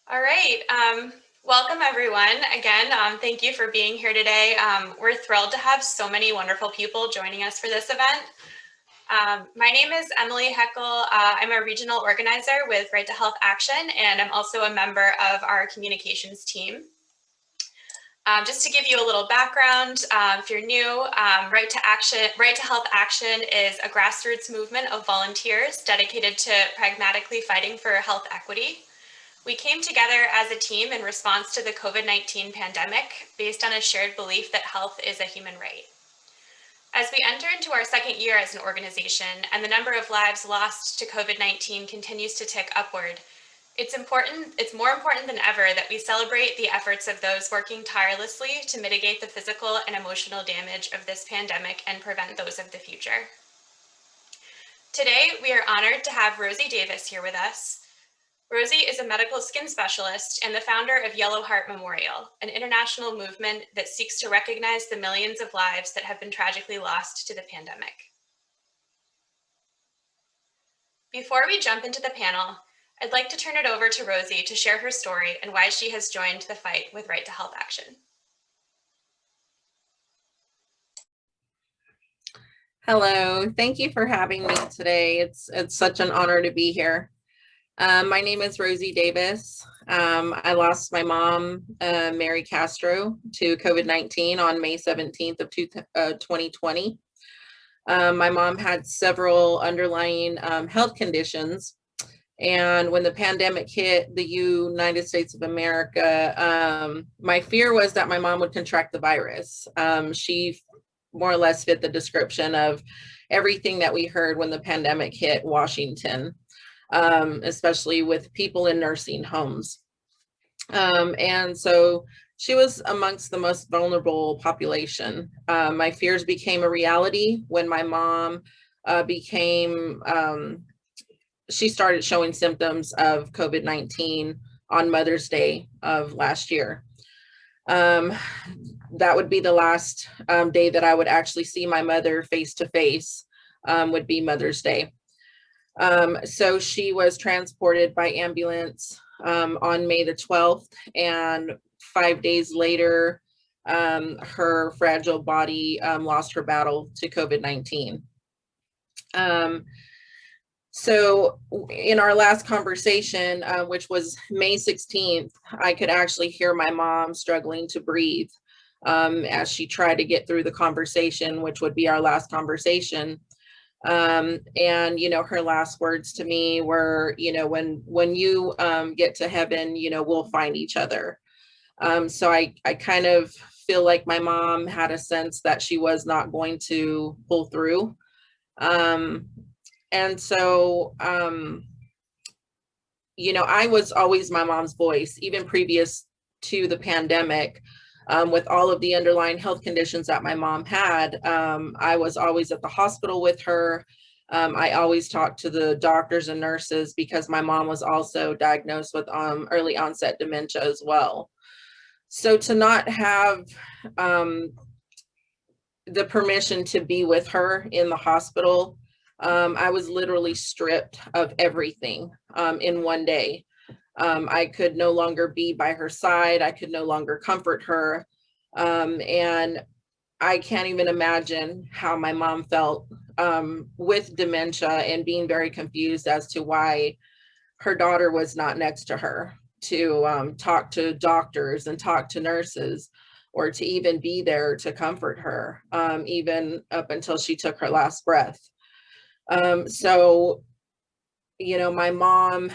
All right. Welcome, everyone. Again, thank you for being here today. We're thrilled to have so many wonderful people joining us for this event. My name is Emily Heckel. I'm a regional organizer with Right to Health Action, and I'm also a member of our communications team. Just to give you a little background, if you're new, Right to Health Action is a grassroots movement of volunteers dedicated to pragmatically fighting for health equity. We came together as a team in response to the COVID-19 pandemic based on a shared belief that health is a human right. As we enter into our second year as an organization and the number of lives lost to COVID-19 continues to tick upward, it's more important than ever that we celebrate the efforts of those working tirelessly to mitigate the physical and emotional damage of this pandemic and prevent those of the future. Today, we are honored to have Rosie Davis here with us. Rosie is a medical skin specialist and the founder of Yellow Heart Memorial, an international movement that seeks to recognize the millions of lives that have been tragically lost to the pandemic. Before we jump into the panel, I'd like to turn it over to Rosie to share her story and why she has joined the fight with Right to Health Action. Hello, thank you for having me today. It's such an honor to be here. My name is Rosie Davis. I lost my mom, Mary Castro, to COVID-19 on May 17th of 2020. My mom had several underlying health conditions. And when the pandemic hit the United States of America, my fear was that my mom would contract the virus. She more or less fit the description of everything that we heard when the pandemic hit Washington. Especially with people in nursing homes. And so she was amongst the most vulnerable population. My fears became a reality when my mom she started showing symptoms of COVID-19 on Mother's Day of last year. That would be the last day that I would actually see my mother face to face, would be Mother's Day. So she was transported by ambulance on May the 12th, and 5 days later, her fragile body lost her battle to COVID-19. So in our last conversation, which was May 16th, I could actually hear my mom struggling to breathe as she tried to get through the conversation, which would be our last conversation. And, her last words to me were, when you get to heaven, we'll find each other. So I kind of feel like my mom had a sense that she was not going to pull through. And so, I was always my mom's voice, even previous to the pandemic. With all of the underlying health conditions that my mom had, I was always at the hospital with her. I always talked to the doctors and nurses because my mom was also diagnosed with early onset dementia as well. So to not have the permission to be with her in the hospital, I was literally stripped of everything in one day. I could no longer be by her side. I could no longer comfort her. And I can't even imagine how my mom felt with dementia and being very confused as to why her daughter was not next to her to talk to doctors and talk to nurses, or to even be there to comfort her, even up until she took her last breath. So, my mom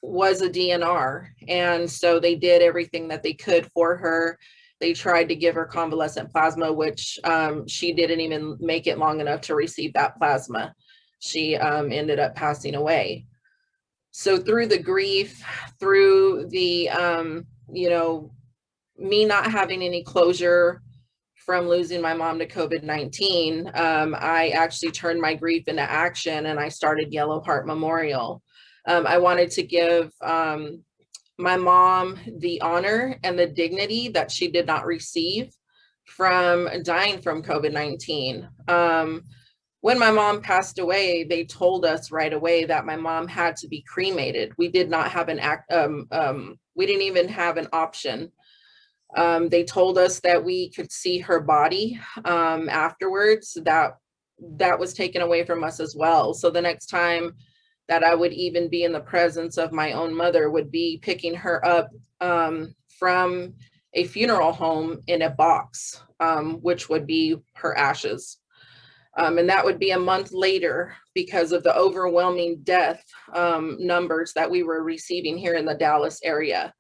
was a DNR, and so they did everything that they could for her. They tried to give her convalescent plasma, which she didn't even make it long enough to receive that plasma. She ended up passing away. So through the grief, through the, me not having any closure from losing my mom to COVID-19, I actually turned my grief into action, and I started Yellow Heart Memorial. I wanted to give my mom the honor and the dignity that she did not receive from dying from COVID-19. When my mom passed away, they told us right away that my mom had to be cremated. We did not have we didn't even have an option. They told us that we could see her body afterwards. That was taken away from us as well. So the next time that I would even be in the presence of my own mother would be picking her up from a funeral home in a box, which would be her ashes. And that would be a month later because of the overwhelming death numbers that we were receiving here in the Dallas area.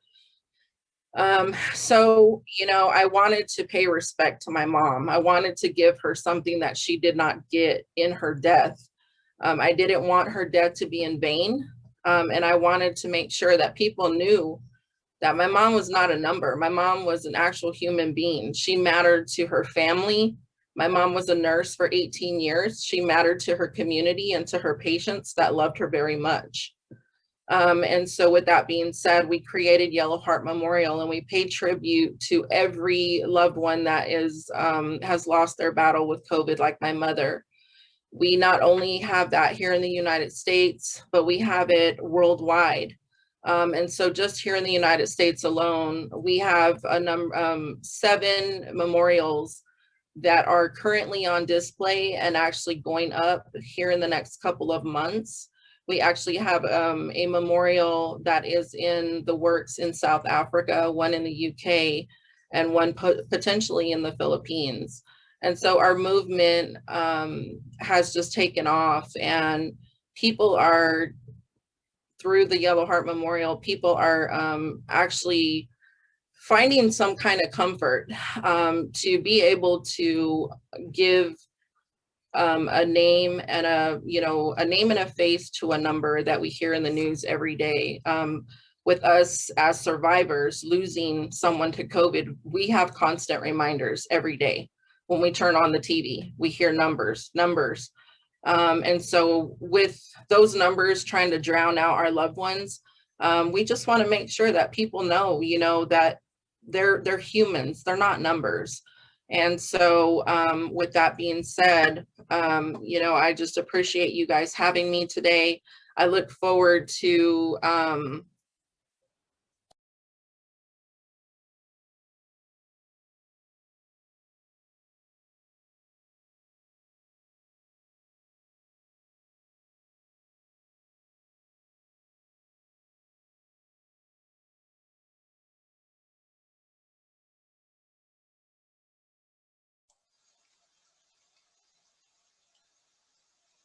So, you know, I wanted to pay respect to my mom. I wanted to give her something that she did not get in her death. I didn't want her death to be in vain. And I wanted to make sure that people knew that my mom was not a number. My mom was an actual human being. She mattered to her family. My mom was a nurse for 18 years. She mattered to her community and to her patients that loved her very much. And so with that being said, we created Yellow Heart Memorial, and we paid tribute to every loved one that has lost their battle with COVID, like my mother. We not only have that here in the United States, but we have it worldwide. And so just here in the United States alone, we have a number, 7 memorials that are currently on display and actually going up here in the next couple of months. We actually have a memorial that is in the works in South Africa, one in the UK, and one potentially in the Philippines. And so our movement has just taken off, and people are, through the Yellow Heart Memorial, people are actually finding some kind of comfort to be able to give a name and a name and a face to a number that we hear in the news every day. With us as survivors losing someone to COVID, we have constant reminders every day. When we turn on the TV, we hear numbers. And so with those numbers trying to drown out our loved ones, we just want to make sure that people know, that they're humans, they're not numbers. And so with that being said, I just appreciate you guys having me today. I look forward to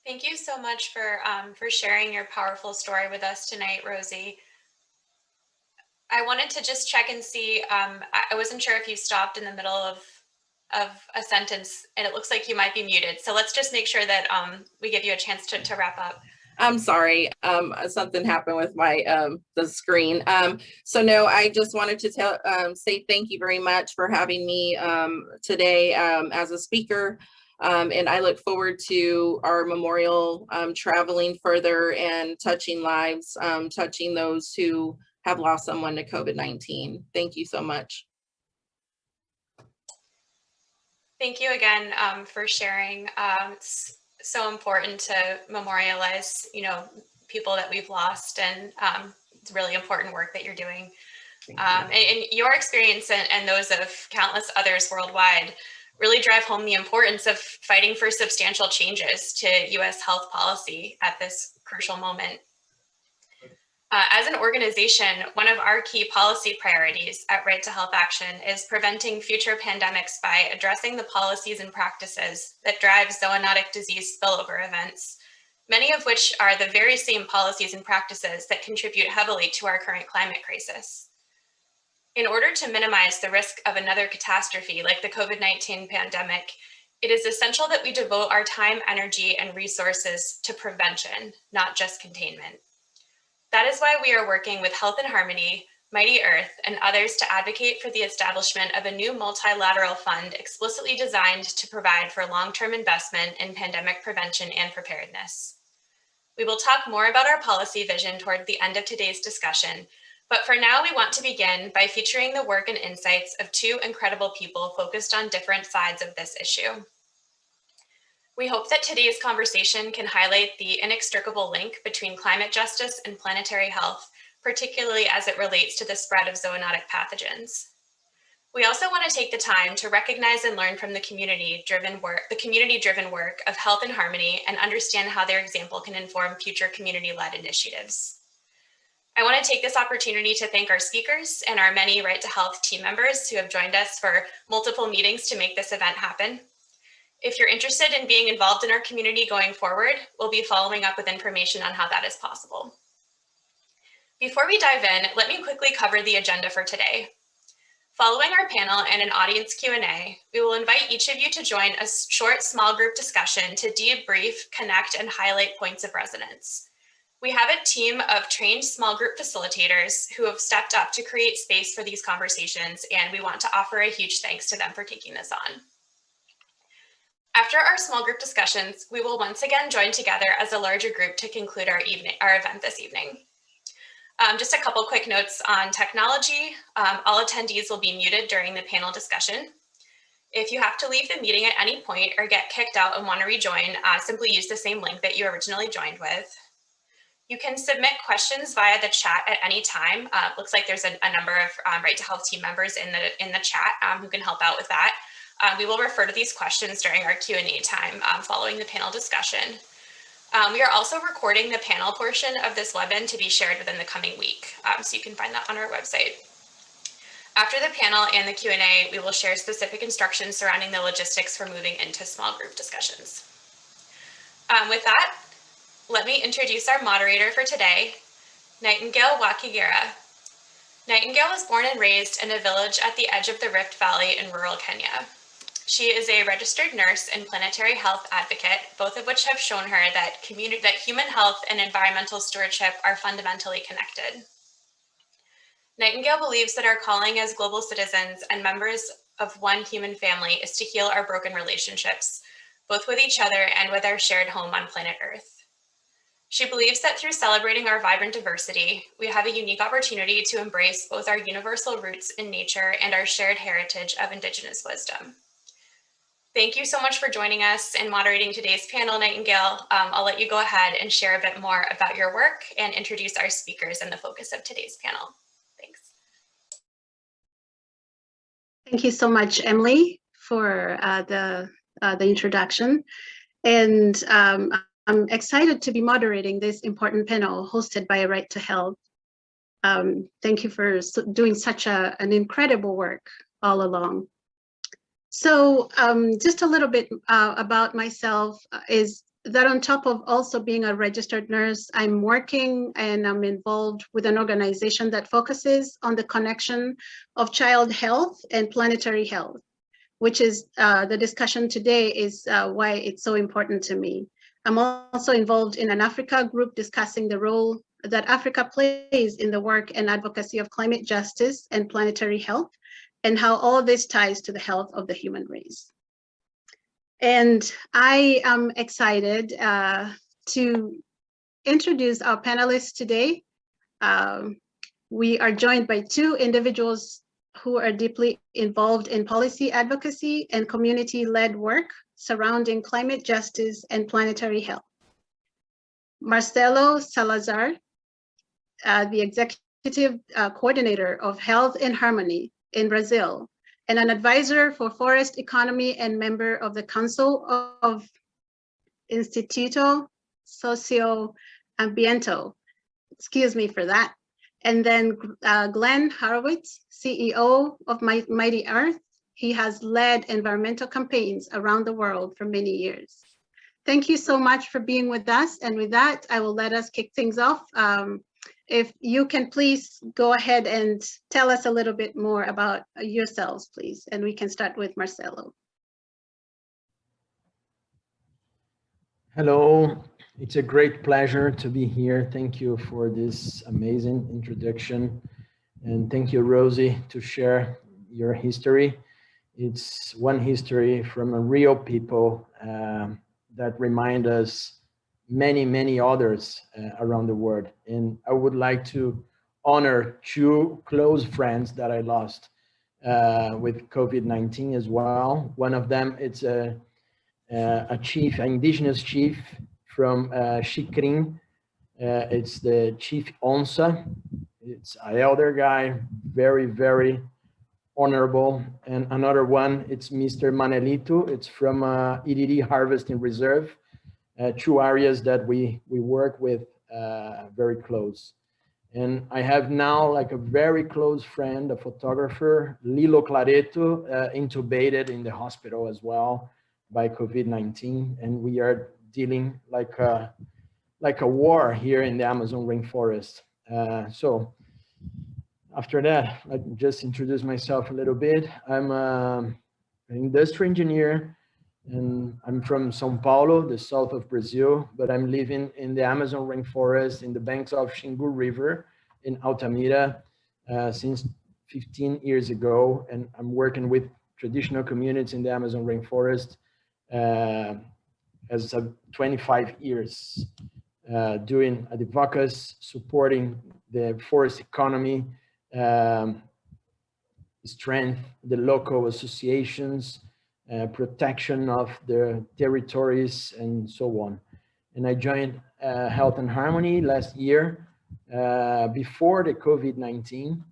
Thank you so much for sharing your powerful story with us tonight, Rosie. I wanted to just check and see, I wasn't sure if you stopped in the middle of a sentence, and it looks like you might be muted. So let's just make sure that we give you a chance to wrap up. I'm sorry, something happened with my the screen. So no, I just wanted to say thank you very much for having me today as a speaker. And I look forward to our memorial traveling further and touching lives, touching those who have lost someone to COVID-19. Thank you so much. Thank you again for sharing. It's so important to memorialize, people that we've lost, and it's really important work that you're doing. And your experience and those of countless others worldwide really drive home the importance of fighting for substantial changes to U.S. health policy at this crucial moment. As an organization, one of our key policy priorities at Right to Health Action is preventing future pandemics by addressing the policies and practices that drive zoonotic disease spillover events, many of which are the very same policies and practices that contribute heavily to our current climate crisis. In order to minimize the risk of another catastrophe like the COVID-19 pandemic, it is essential that we devote our time, energy, and resources to prevention, not just containment. That is why we are working with Health in Harmony, Mighty Earth, and others to advocate for the establishment of a new multilateral fund explicitly designed to provide for long-term investment in pandemic prevention and preparedness. We will talk more about our policy vision toward the end of today's discussion, but for now, we want to begin by featuring the work and insights of 2 incredible people focused on different sides of this issue. We hope that today's conversation can highlight the inextricable link between climate justice and planetary health, particularly as it relates to the spread of zoonotic pathogens. We also want to take the time to recognize and learn from the community-driven work of Health in Harmony and understand how their example can inform future community-led initiatives. I want to take this opportunity to thank our speakers and our many Right to Health team members who have joined us for multiple meetings to make this event happen. If you're interested in being involved in our community going forward, we'll be following up with information on how that is possible. Before we dive in, let me quickly cover the agenda for today. Following our panel and an audience Q&A, we will invite each of you to join a short small group discussion to debrief, connect, and highlight points of resonance. We have a team of trained small group facilitators who have stepped up to create space for these conversations, and we want to offer a huge thanks to them for taking this on. After our small group discussions, we will once again join together as a larger group to conclude our event this evening. Just a couple quick notes on technology. All attendees will be muted during the panel discussion. If you have to leave the meeting at any point or get kicked out and want to rejoin, simply use the same link that you originally joined with. You can submit questions via the chat at any time. Looks like there's a number of Right to Health team members in the chat who can help out with that. We will refer to these questions during our Q&A time following the panel discussion. We are also recording the panel portion of this webinar to be shared within the coming week, so you can find that on our website. After the panel and the Q&A, we will share specific instructions surrounding the logistics for moving into small group discussions. With that, let me introduce our moderator for today, Nightingale Wakigura. Nightingale was born and raised in a village at the edge of the Rift Valley in rural Kenya. She is a registered nurse and planetary health advocate, both of which have shown her that human health and environmental stewardship are fundamentally connected. Nightingale believes that our calling as global citizens and members of one human family is to heal our broken relationships, both with each other and with our shared home on planet Earth. She believes that through celebrating our vibrant diversity, we have a unique opportunity to embrace both our universal roots in nature and our shared heritage of Indigenous wisdom. Thank you so much for joining us and moderating today's panel, Nightingale. I'll let you go ahead and share a bit more about your work and introduce our speakers and the focus of today's panel. Thanks. Thank you so much, Emily, for the introduction. And I'm excited to be moderating this important panel hosted by Right to Health. Thank you for doing such an incredible work all along. So just a little bit about myself is that on top of also being a registered nurse, I'm working and I'm involved with an organization that focuses on the connection of child health and planetary health, which is the discussion today is why it's so important to me. I'm also involved in an Africa group discussing the role that Africa plays in the work and advocacy of climate justice and planetary health, and how all of this ties to the health of the human race. And I am excited to introduce our panelists today. We are joined by two individuals who are deeply involved in policy advocacy and community-led work surrounding climate justice and planetary health. Marcelo Salazar, the executive coordinator of Health in Harmony in Brazil, and an advisor for forest economy and member of the Council of Instituto Socioambiental. Excuse me for that. And then Glen Hurwitz, CEO of Mighty Earth. He has led environmental campaigns around the world for many years. Thank you so much for being with us. And with that, I will let us kick things off. If you can please go ahead and tell us a little bit more about yourselves, please. And we can start with Marcelo. Hello, it's a great pleasure to be here. Thank you for this amazing introduction. And thank you, Rosie, to share your history. It's one history from a real people that remind us many others around the world. And I would like to honor two close friends that I lost with COVID-19 as well. One of them, it's a a chief, an indigenous chief from Xikrin. It's the Chief Onsa. It's an elder guy, very, very honorable. And another one, it's Mr. Manelito. It's from EDD Harvesting Reserve. Two areas that we work with very close. And I have now like a very close friend, a photographer, Lilo Clareto, intubated in the hospital as well by COVID-19. And we are dealing like a war here in the Amazon rainforest. So after that, I just introduce myself a little bit. I'm an industrial engineer, and I'm from São Paulo, the south of Brazil, but I'm living in the Amazon rainforest in the banks of Xingu River in Altamira since 15 years ago. And I'm working with traditional communities in the Amazon rainforest as 25 years, doing advocacy, supporting the forest economy, strength the local associations, protection of the territories, and so on. And I joined Health and Harmony last year before the COVID-19.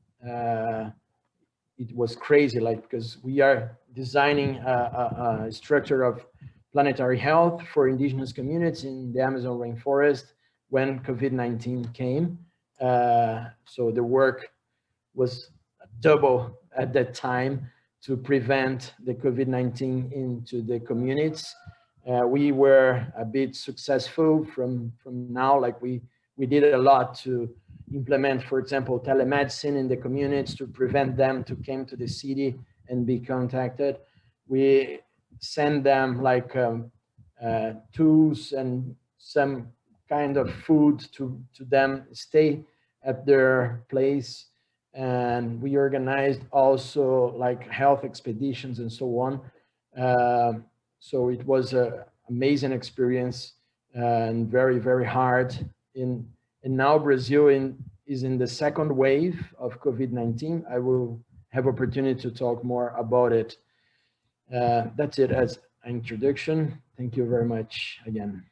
It was crazy, like, because we are designing a structure of planetary health for indigenous communities in the Amazon rainforest when COVID-19 came. So the work was double at that time to prevent the COVID-19 into the communities. We were a bit successful from now, like we did a lot to implement, for example, telemedicine in the communities to prevent them to come to the city and be contacted. We send them like tools and some kind of food to them, stay at their place. And we organized also like health expeditions and so on. So it was an amazing experience and very, very hard. And now Brazil is in the second wave of COVID-19. I will have opportunity to talk more about it. That's it as an introduction. Thank you very much again.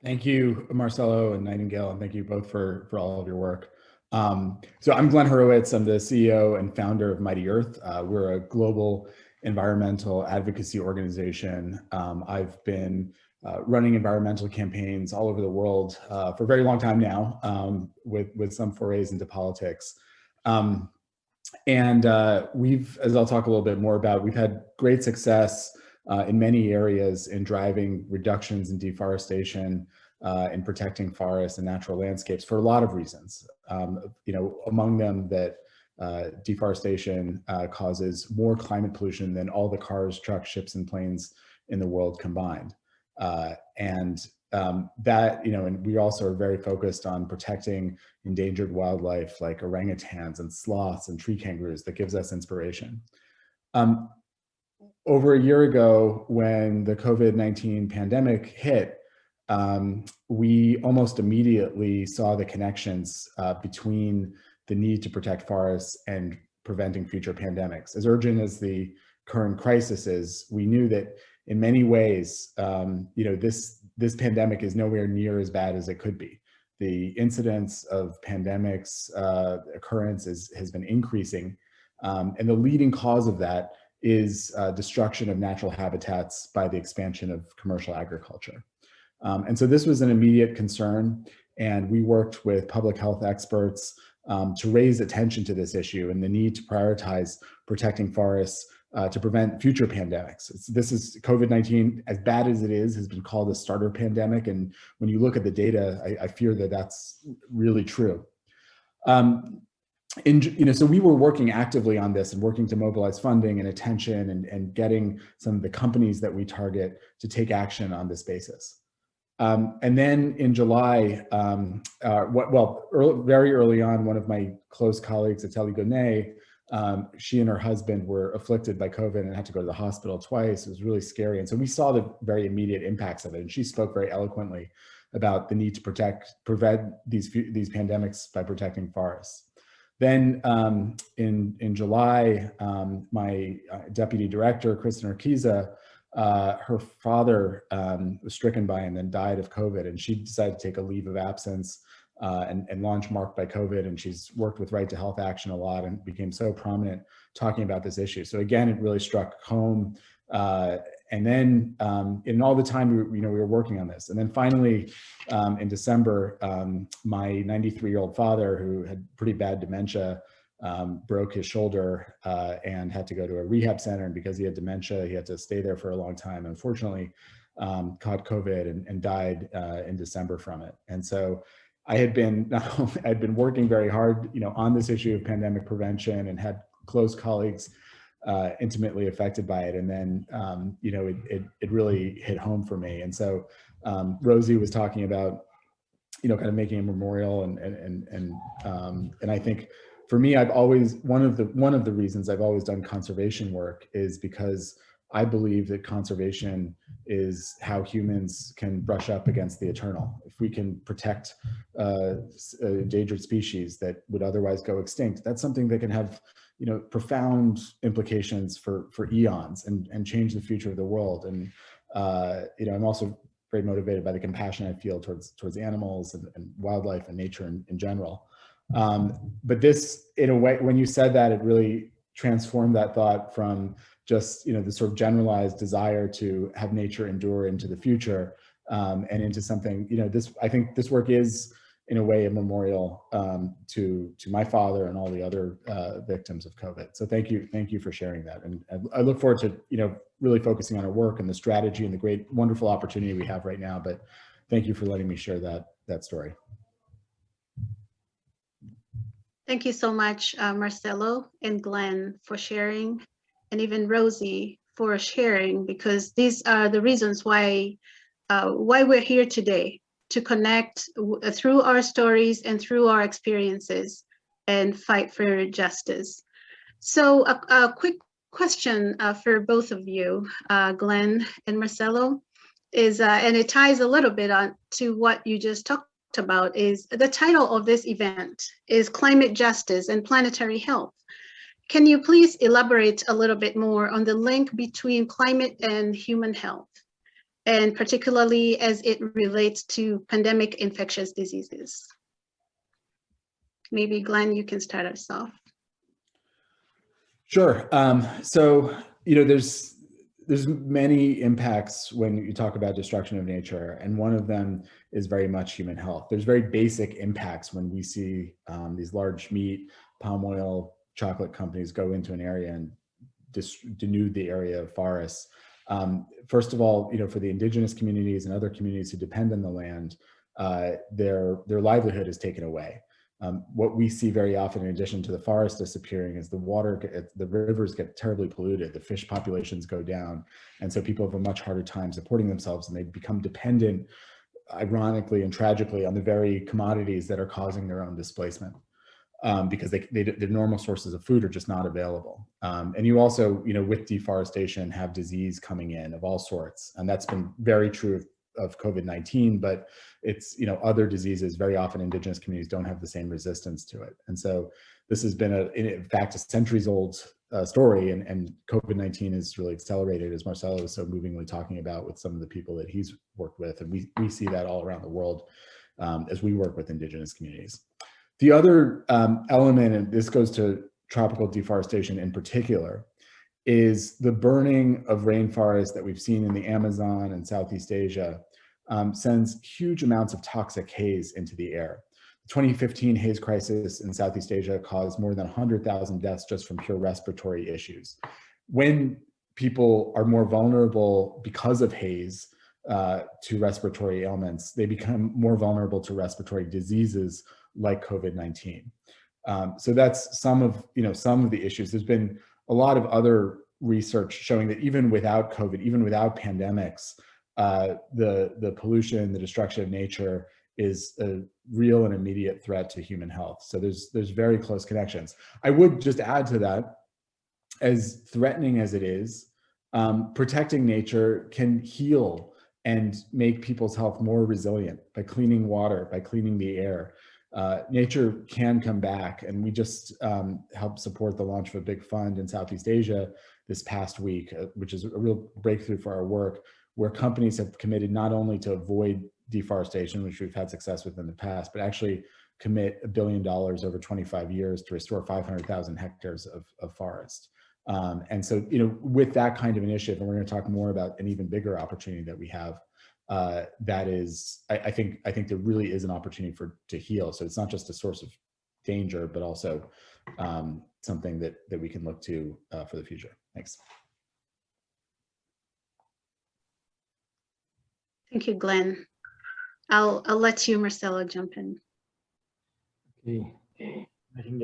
Thank you, Marcelo and Nightingale, and thank you both for all of your work. So I'm Glen Hurwitz. I'm the CEO and founder of Mighty Earth. We're a global environmental advocacy organization. I've been running environmental campaigns all over the world for a very long time now, with some forays into politics. We've, as I'll talk a little bit more about, we've had great success in many areas in driving reductions in deforestation, in protecting forests and natural landscapes for a lot of reasons. You know, among them that deforestation causes more climate pollution than all the cars, trucks, ships, and planes in the world combined. That, you know, and we also are very focused on protecting endangered wildlife like orangutans and sloths and tree kangaroos. That gives us inspiration. Over a year ago, when the COVID-19 pandemic hit, we almost immediately saw the connections between the need to protect forests and preventing future pandemics. As urgent as the current crisis is, we knew that in many ways, you know, this pandemic is nowhere near as bad as it could be. The incidence of pandemics occurrence has been increasing, and the leading cause of that is destruction of natural habitats by the expansion of commercial agriculture. And so this was an immediate concern, and we worked with public health experts to raise attention to this issue and the need to prioritize protecting forests to prevent future pandemics. This is COVID-19, as bad as it is, has been called a starter pandemic. And when you look at the data, I fear that that's really true. You know, so we were working actively on this and working to mobilize funding and attention and getting some of the companies that we target to take action on this basis. And then in July, very early on, one of my close colleagues, Ateli Gonay, she and her husband were afflicted by COVID and had to go to the hospital twice. It was really scary. And so we saw the very immediate impacts of it. And she spoke very eloquently about the need to prevent these pandemics by protecting forests. Then in July, my deputy director, Kristen Urquiza, her father was stricken by and then died of COVID, and she decided to take a leave of absence and launch Marked by COVID. And she's worked with Right to Health Action a lot and became so prominent talking about this issue. So again, it really struck home. And then in all the time we were working on this, and then finally in December, my 93-year-old father, who had pretty bad dementia, broke his shoulder and had to go to a rehab center. And because he had dementia, he had to stay there for a long time. Unfortunately, caught COVID and died in December from it. And so I'd been working very hard, on this issue of pandemic prevention, and had close colleagues intimately affected by it. And then, it really hit home for me. And so Rosie was talking about, kind of making a memorial, and I think for me, I've always, one of the reasons I've always done conservation work is because I believe that conservation is how humans can brush up against the eternal. If we can protect endangered species that would otherwise go extinct, that's something that can have profound implications for eons and change the future of the world. And I'm also very motivated by the compassion I feel towards animals and wildlife and nature in general. But this, in a way, when you said that, it really transformed that thought from just the sort of generalized desire to have nature endure into the future, and into something. I think this work is, in a way, a memorial to my father and all the other victims of COVID. So thank you for sharing that, and I look forward to really focusing on our work and the strategy and the great, wonderful opportunity we have right now. But thank you for letting me share that story. Thank you so much, Marcelo and Glenn, for sharing, and even Rosie for sharing, because these are the reasons why we're here today, to connect through our stories and through our experiences and fight for justice. So a quick question for both of you, Glenn and Marcelo, is, and it ties a little bit on to what you just talked about, is the title of this event is Climate Justice and Planetary Health. Can you please elaborate a little bit more on the link between climate and human health, and particularly as it relates to pandemic infectious diseases? Maybe Glenn, you can start us off. Sure. So, there's many impacts when you talk about destruction of nature, and one of them is very much human health. There's very basic impacts when we see these large meat, palm oil, chocolate companies go into an area and denude the area of forests. First of all, for the indigenous communities and other communities who depend on the land, their livelihood is taken away. What we see very often, in addition to the forest disappearing, is the rivers get terribly polluted, the fish populations go down, and so people have a much harder time supporting themselves, and they become dependent, ironically and tragically, on the very commodities that are causing their own displacement, because their normal sources of food are just not available. And you also, with deforestation, have disease coming in of all sorts, and that's been very true of COVID-19, but it's, other diseases. Very often indigenous communities don't have the same resistance to it. And so this has been in fact, a centuries old story, and COVID-19 is really accelerated, as Marcelo was so movingly talking about with some of the people that he's worked with. And we see that all around the world as we work with indigenous communities. The other element, and this goes to tropical deforestation in particular, is the burning of rainforests that we've seen in the Amazon and Southeast Asia sends huge amounts of toxic haze into the air. The 2015 haze crisis in Southeast Asia caused more than 100,000 deaths just from pure respiratory issues. When people are more vulnerable because of haze to respiratory ailments, they become more vulnerable to respiratory diseases like COVID-19. So that's some of the issues. There's been a lot of other research showing that even without COVID, even without pandemics, the pollution, the destruction of nature is a real and immediate threat to human health. So there's very close connections. I would just add to that, as threatening as it is, protecting nature can heal and make people's health more resilient by cleaning water, by cleaning the air. nature can come back. And we just helped support the launch of a big fund in Southeast Asia this past week, which is a real breakthrough for our work, where companies have committed not only to avoid deforestation, which we've had success with in the past, but actually commit $1 billion over 25 years to restore 500,000 hectares of forest. And so, with that kind of initiative, and we're going to talk more about an even bigger opportunity that we have, that is, I think there really is an opportunity to heal. So it's not just a source of danger, but also something that we can look to for the future. Thanks. Thank you, Glenn. I'll let you, Marcelo, jump in. Okay. I think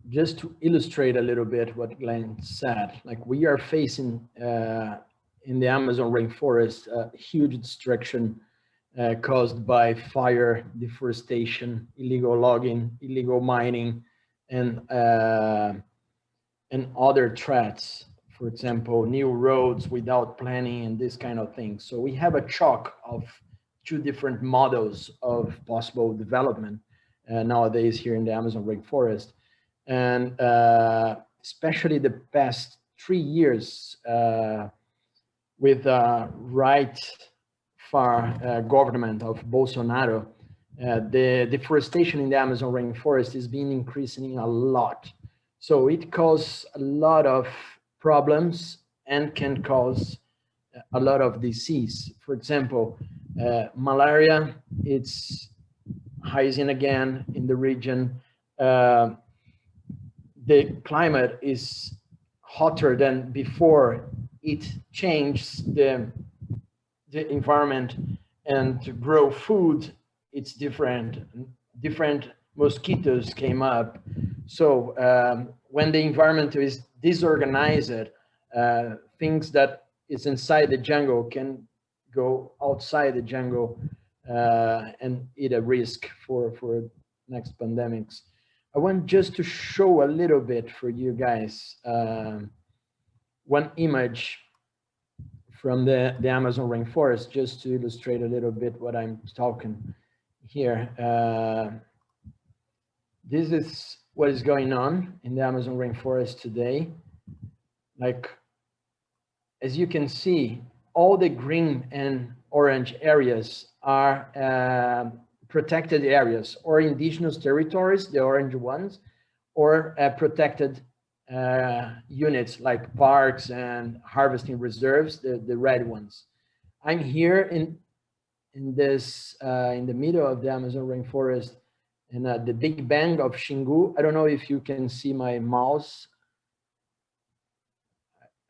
just to illustrate a little bit what Glenn said, like we are facing in the Amazon rainforest huge destruction caused by fire, deforestation, illegal logging, illegal mining, and other threats. For example, new roads without planning and this kind of thing. So we have a chock of two different models of possible development nowadays here in the Amazon rainforest. And especially the past 3 years with right far government of Bolsonaro, the deforestation in the Amazon rainforest is being increasing a lot. So it causes a lot of problems and can cause a lot of disease. For example, malaria, it's rising again in the region. The climate is hotter than before. It changed the environment, and to grow food, it's different. Different mosquitoes came up. So when the environment is disorganized, things that is inside the jungle can go outside the jungle and it a risk for next pandemics. I want just to show a little bit for you guys one image from the Amazon rainforest, just to illustrate a little bit what I'm talking here. This is what is going on in the Amazon rainforest today. Like, as you can see, all the green and orange areas are protected areas or indigenous territories, the orange ones, or protected units like parks and harvesting reserves, the red ones. I'm here in this in the middle of the Amazon rainforest, in the Big Bang of Xingu. I don't know if you can see my mouse.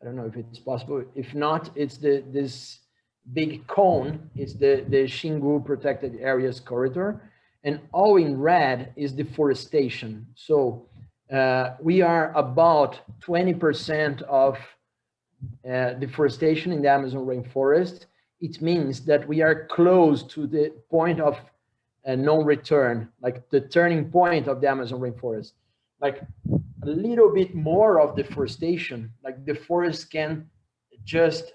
I don't know if it's possible. If not, it's this big cone. It's the Xingu Protected Areas Corridor, and all in red is deforestation. So we are about 20% of deforestation in the Amazon rainforest. It means that we are close to the point of no return, like the turning point of the Amazon rainforest. Like a little bit more of deforestation, like the forest can just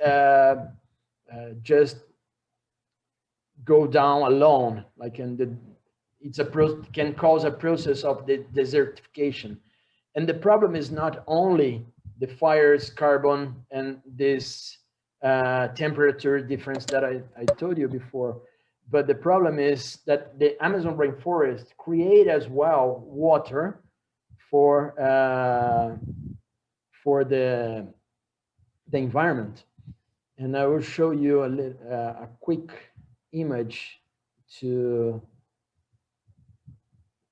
go down alone, like can cause a process of the desertification. And the problem is not only the fires, carbon, and this temperature difference that I told you before, but the problem is that the Amazon rainforest create as well water for the environment. And I will show you a quick image to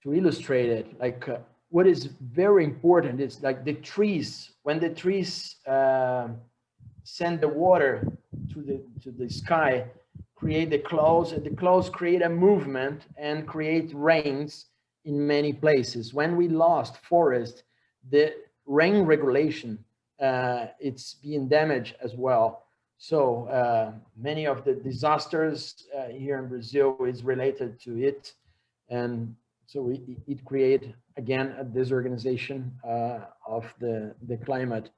illustrate it. Like what is very important is like the trees, when the trees send the water to the sky, create the clouds, and the clouds create a movement and create rains in many places. When we lost forest, the rain regulation, it's being damaged as well. So many of the disasters here in Brazil is related to it. And so it create, again, a disorganization of the climate.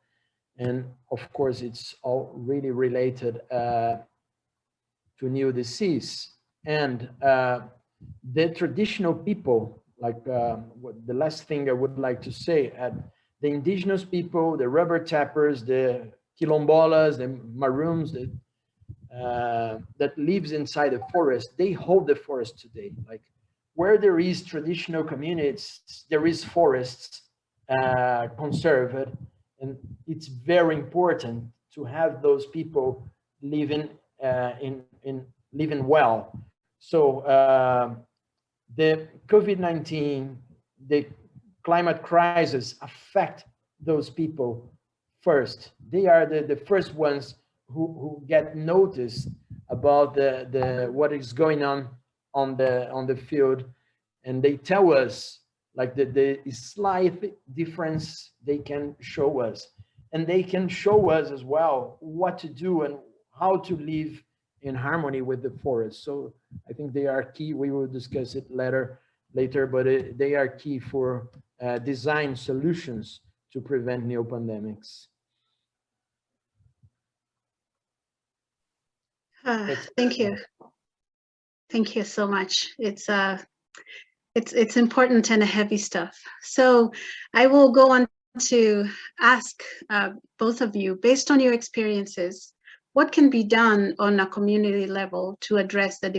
And of course, it's all really related to new disease. And the traditional people, like the last thing I would like to say, the indigenous people, the rubber tappers, the quilombolas, the maroons, that lives inside the forest, they hold the forest today. Like where there is traditional communities, there is forests conserved, and it's very important to have those people living living well. So the COVID-19, the climate crisis affect those people first. They are the first ones who get noticed about what is going on the field, and they tell us like the slight difference they can show us, and they can show us as well what to do and how to live in harmony with the forest. So I think they are key. We will discuss it later, but they are key for design solutions to prevent new pandemics. Thank you. Thank you so much. It's important and heavy stuff. So I will go on to ask both of you, based on your experiences, what can be done on a community level to address the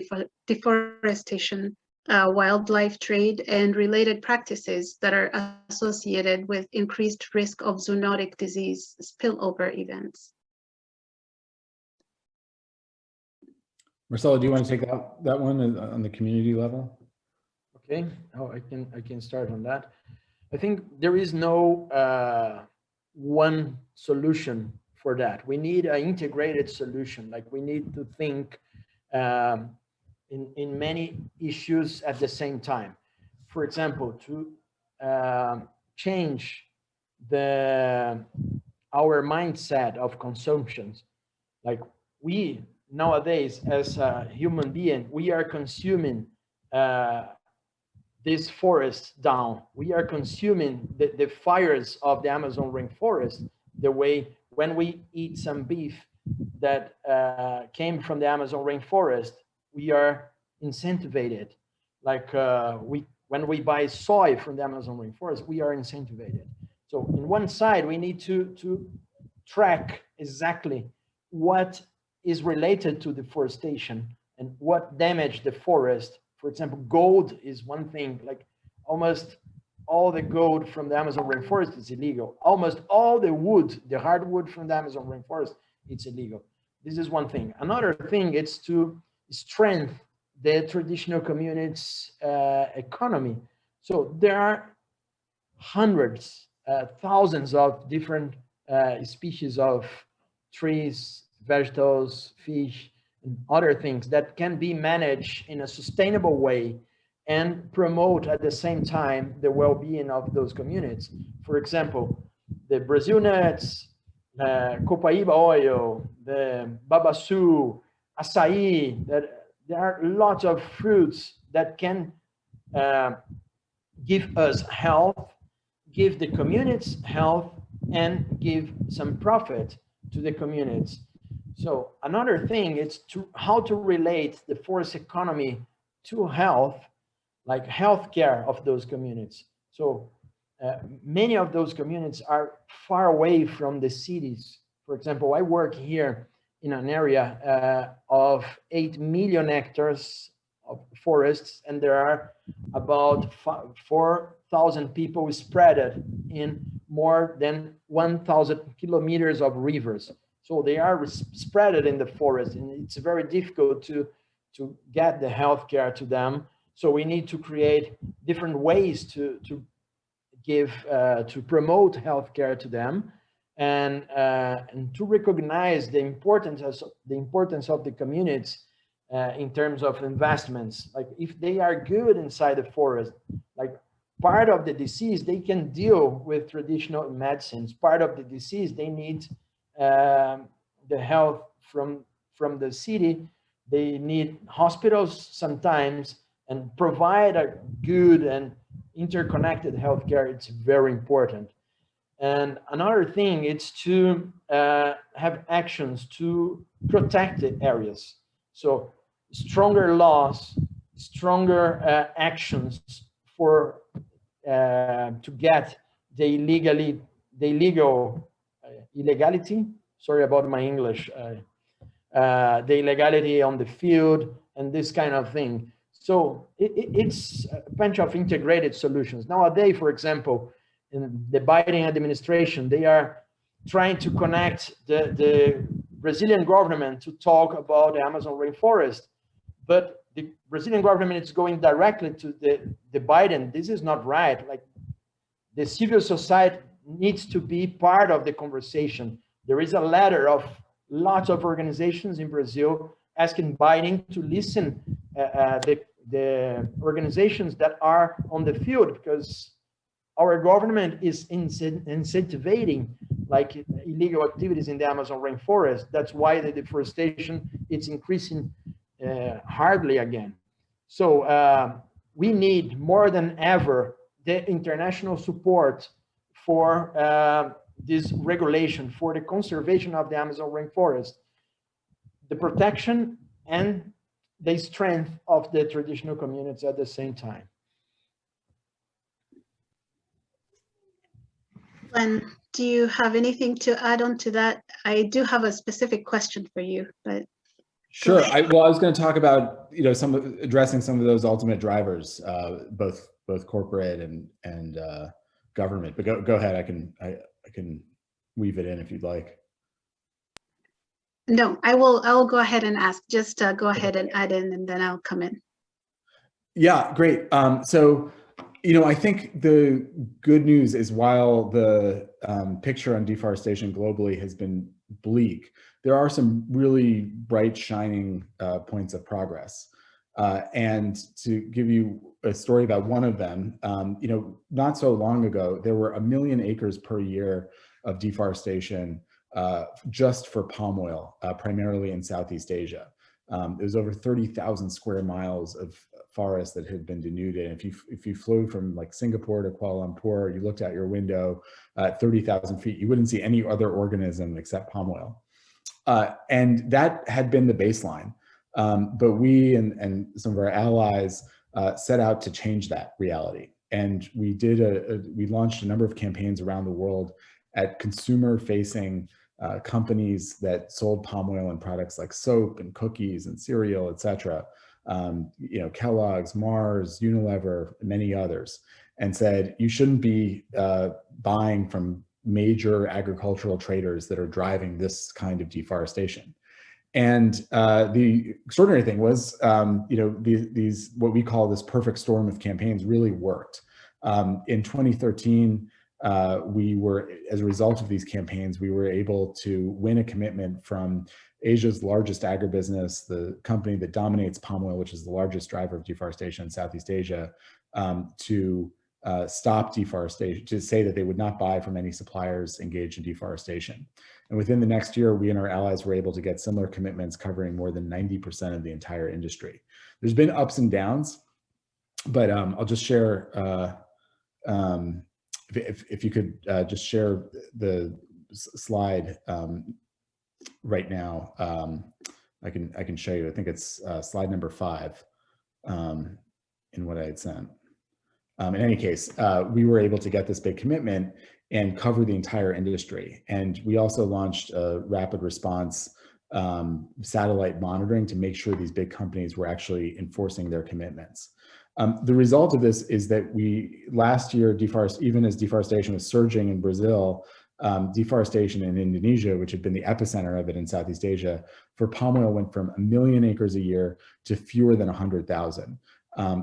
deforestation, wildlife trade, and related practices that are associated with increased risk of zoonotic disease spillover events? Marcelo, do you want to take that one on the community level? Okay, I can start on that. I think there is no one solution for that. We need an integrated solution. Like we need to think in many issues at the same time. For example, to change our mindset of consumption. Like we nowadays, as a human being, we are consuming this forest down. We are consuming the fires of the Amazon rainforest, the way when we eat some beef that came from the Amazon rainforest, we are incentivized. Like when we buy soy from the Amazon rainforest, we are incentivized. So in one side, we need to track exactly what is related to deforestation and what damaged the forest. For example, gold is one thing. Like almost all the gold from the Amazon rainforest is illegal. Almost all the wood, the hardwood from the Amazon rainforest, it's illegal. This is one thing. Another thing is to strengthen the traditional communities' economy. So there are hundreds, thousands of different species of trees, vegetables, fish, and other things that can be managed in a sustainable way and promote at the same time the well-being of those communities. For example, the Brazil nuts, copaíba oil, the babaçu, açaí, that there are lots of fruits that can give us health, give the communities health, and give some profit to the communities. So another thing is how to relate the forest economy to health, like healthcare of those communities. So many of those communities are far away from the cities. For example, I work here in an area of 8 million hectares of forests, and there are about 4,000 people spread in more than 1,000 kilometers of rivers. So they are spread in the forest, and it's very difficult to get the healthcare to them. So we need to create different ways to give to promote healthcare to them, and to recognize the importance of the communities in terms of investments. Like if they are good inside the forest, like part of the disease they can deal with traditional medicines. Part of the disease they need the health from the city. They need hospitals sometimes, and provide a good and interconnected healthcare. It's very important. And another thing is to have actions to protect the areas. So stronger laws, stronger actions for to get the illegality. Sorry about my English. The illegality on the field and this kind of thing. So it's a bunch of integrated solutions. Nowadays, for example, in the Biden administration, they are trying to connect the Brazilian government to talk about the Amazon rainforest, but the Brazilian government is going directly to the Biden. This is not right. Like, the civil society needs to be part of the conversation. There is a letter of lots of organizations in Brazil asking Biden to listen the organizations that are on the field, because our government is incentivizing like illegal activities in the Amazon rainforest. That's why the deforestation is increasing hardly again. So we need more than ever the international support for this regulation, for the conservation of the Amazon rainforest, the protection and the strength of the traditional communities at the same time. Glenn, do you have anything to add on to that? I do have a specific question for you, but sure. I was going to talk about, you know, addressing some of those ultimate drivers, both corporate and government. But go ahead. I can weave it in if you'd like. No, I will go ahead and ask. Just go ahead and add in, and then I'll come in. Yeah, great. So, you know, I think the good news is, while the picture on deforestation globally has been bleak, there are some really bright, shining points of progress. And to give you a story about one of them, you know, not so long ago, there were 1 million acres per year of deforestation just for palm oil, primarily in Southeast Asia. There was over 30,000 square miles of forest that had been denuded. And if you flew from like Singapore to Kuala Lumpur, you looked out your window at 30,000 feet, you wouldn't see any other organism except palm oil. And that had been the baseline. But we and some of our allies set out to change that reality. And we launched a number of campaigns around the world at consumer-facing companies that sold palm oil and products like soap and cookies and cereal, et cetera. You know, Kellogg's, Mars, Unilever, many others, and said, you shouldn't be buying from major agricultural traders that are driving this kind of deforestation. And the extraordinary thing was, you know, these what we call this perfect storm of campaigns really worked. In 2013, we were, as a result of these campaigns, we were able to win a commitment from Asia's largest agribusiness, the company that dominates palm oil, which is the largest driver of deforestation in Southeast Asia, to stop deforestation, to say that they would not buy from any suppliers engaged in deforestation. And within the next year, we and our allies were able to get similar commitments covering more than 90% of the entire industry. There's been ups and downs, but I'll just share, if you could just share the slide right now, I can show you. I think it's slide number 5 in what I had sent. In any case, we were able to get this big commitment and cover the entire industry. And we also launched a rapid response satellite monitoring to make sure these big companies were actually enforcing their commitments. The result of this is that last year, even as deforestation was surging in Brazil, deforestation in Indonesia, which had been the epicenter of it in Southeast Asia, for palm oil went from 1 million acres a year to fewer than 100,000.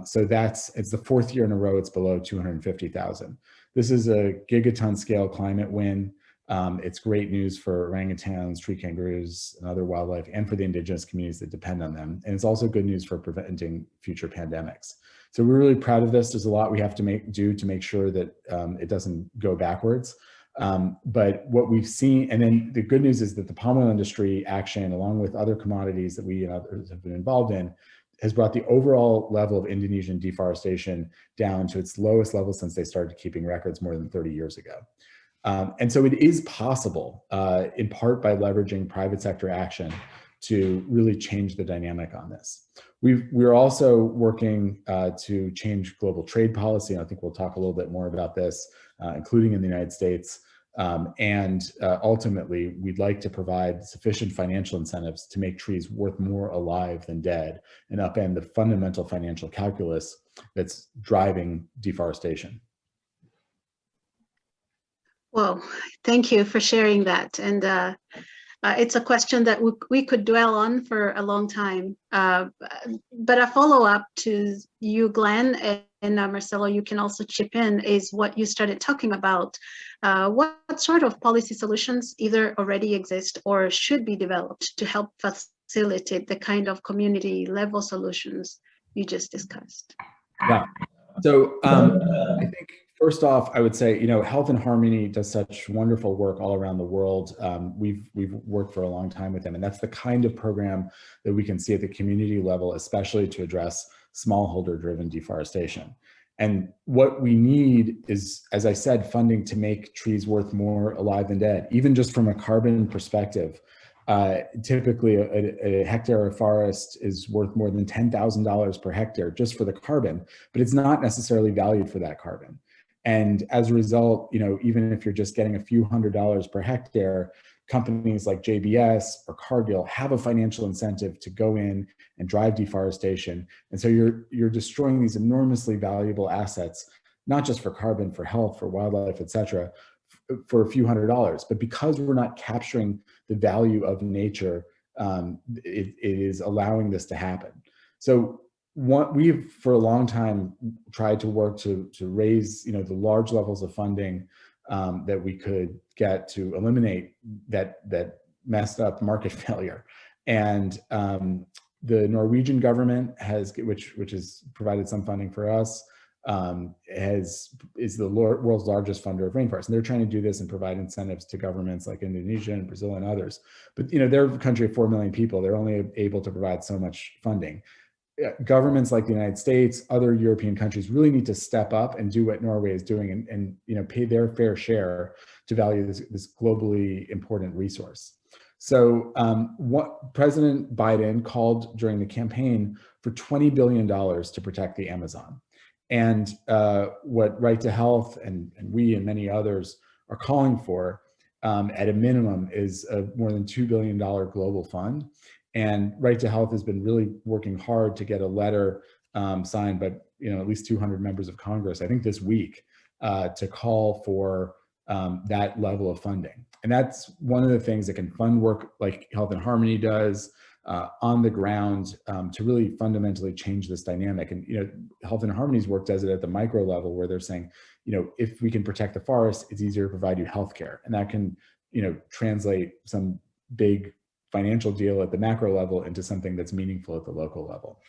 So it's the 4th year in a row it's below 250,000. This is a gigaton scale climate win. It's great news for orangutans, tree kangaroos, and other wildlife, and for the indigenous communities that depend on them. And it's also good news for preventing future pandemics. So we're really proud of this. There's a lot we have to do to make sure that it doesn't go backwards. But what we've seen, and then the good news is that the palm oil industry action, along with other commodities that we and others have been involved in, has brought the overall level of Indonesian deforestation down to its lowest level since they started keeping records more than 30 years ago. And so it is possible, in part by leveraging private sector action, to really change the dynamic on this. We're also working to change global trade policy. And I think we'll talk a little bit more about this, including in the United States. Ultimately, we'd like to provide sufficient financial incentives to make trees worth more alive than dead and upend the fundamental financial calculus that's driving deforestation. Well, thank you for sharing that. And it's a question that we could dwell on for a long time. But a follow-up to you, Glenn, and Marcelo, you can also chip in, is what you started talking about. What sort of policy solutions either already exist or should be developed to help facilitate the kind of community level solutions you just discussed? Yeah. So I think first off, I would say, Health and Harmony does such wonderful work all around the world. We've worked for a long time with them, and that's the kind of program that we can see at the community level, especially to address smallholder-driven deforestation. And what we need is, as I said, funding to make trees worth more alive than dead, even just from a carbon perspective. Typically, a hectare of forest is worth more than $10,000 per hectare just for the carbon, but it's not necessarily valued for that carbon. And as a result, even if you're just getting a few $100s per hectare, companies like JBS or Cargill have a financial incentive to go in and drive deforestation. And so you're destroying these enormously valuable assets, not just for carbon, for health, for wildlife, et cetera, for a few $100s. But because we're not capturing the value of nature, it is allowing this to happen. So we've for a long time tried to work to raise the large levels of funding that we could get to eliminate that messed up market failure. And the Norwegian government which has provided some funding for us, is the world's largest funder of rainforests. And they're trying to do this and provide incentives to governments like Indonesia and Brazil and others. But they're a country of 4 million people. They're only able to provide so much funding. Governments like the United States, other European countries really need to step up and do what Norway is doing and pay their fair share to value this globally important resource. So what President Biden called during the campaign for $20 billion to protect the Amazon. And what Right to Health and we and many others are calling for at a minimum is a more than $2 billion global fund. And Right to Health has been really working hard to get a letter signed by at least 200 members of Congress, I think this week, to call for that level of funding. And that's one of the things that can fund work like Health and Harmony does on the ground to really fundamentally change this dynamic. And Health and Harmony's work does it at the micro level, where they're saying, if we can protect the forest, it's easier to provide you healthcare, and that can translate some big financial deal at the macro level into something that's meaningful at the local level.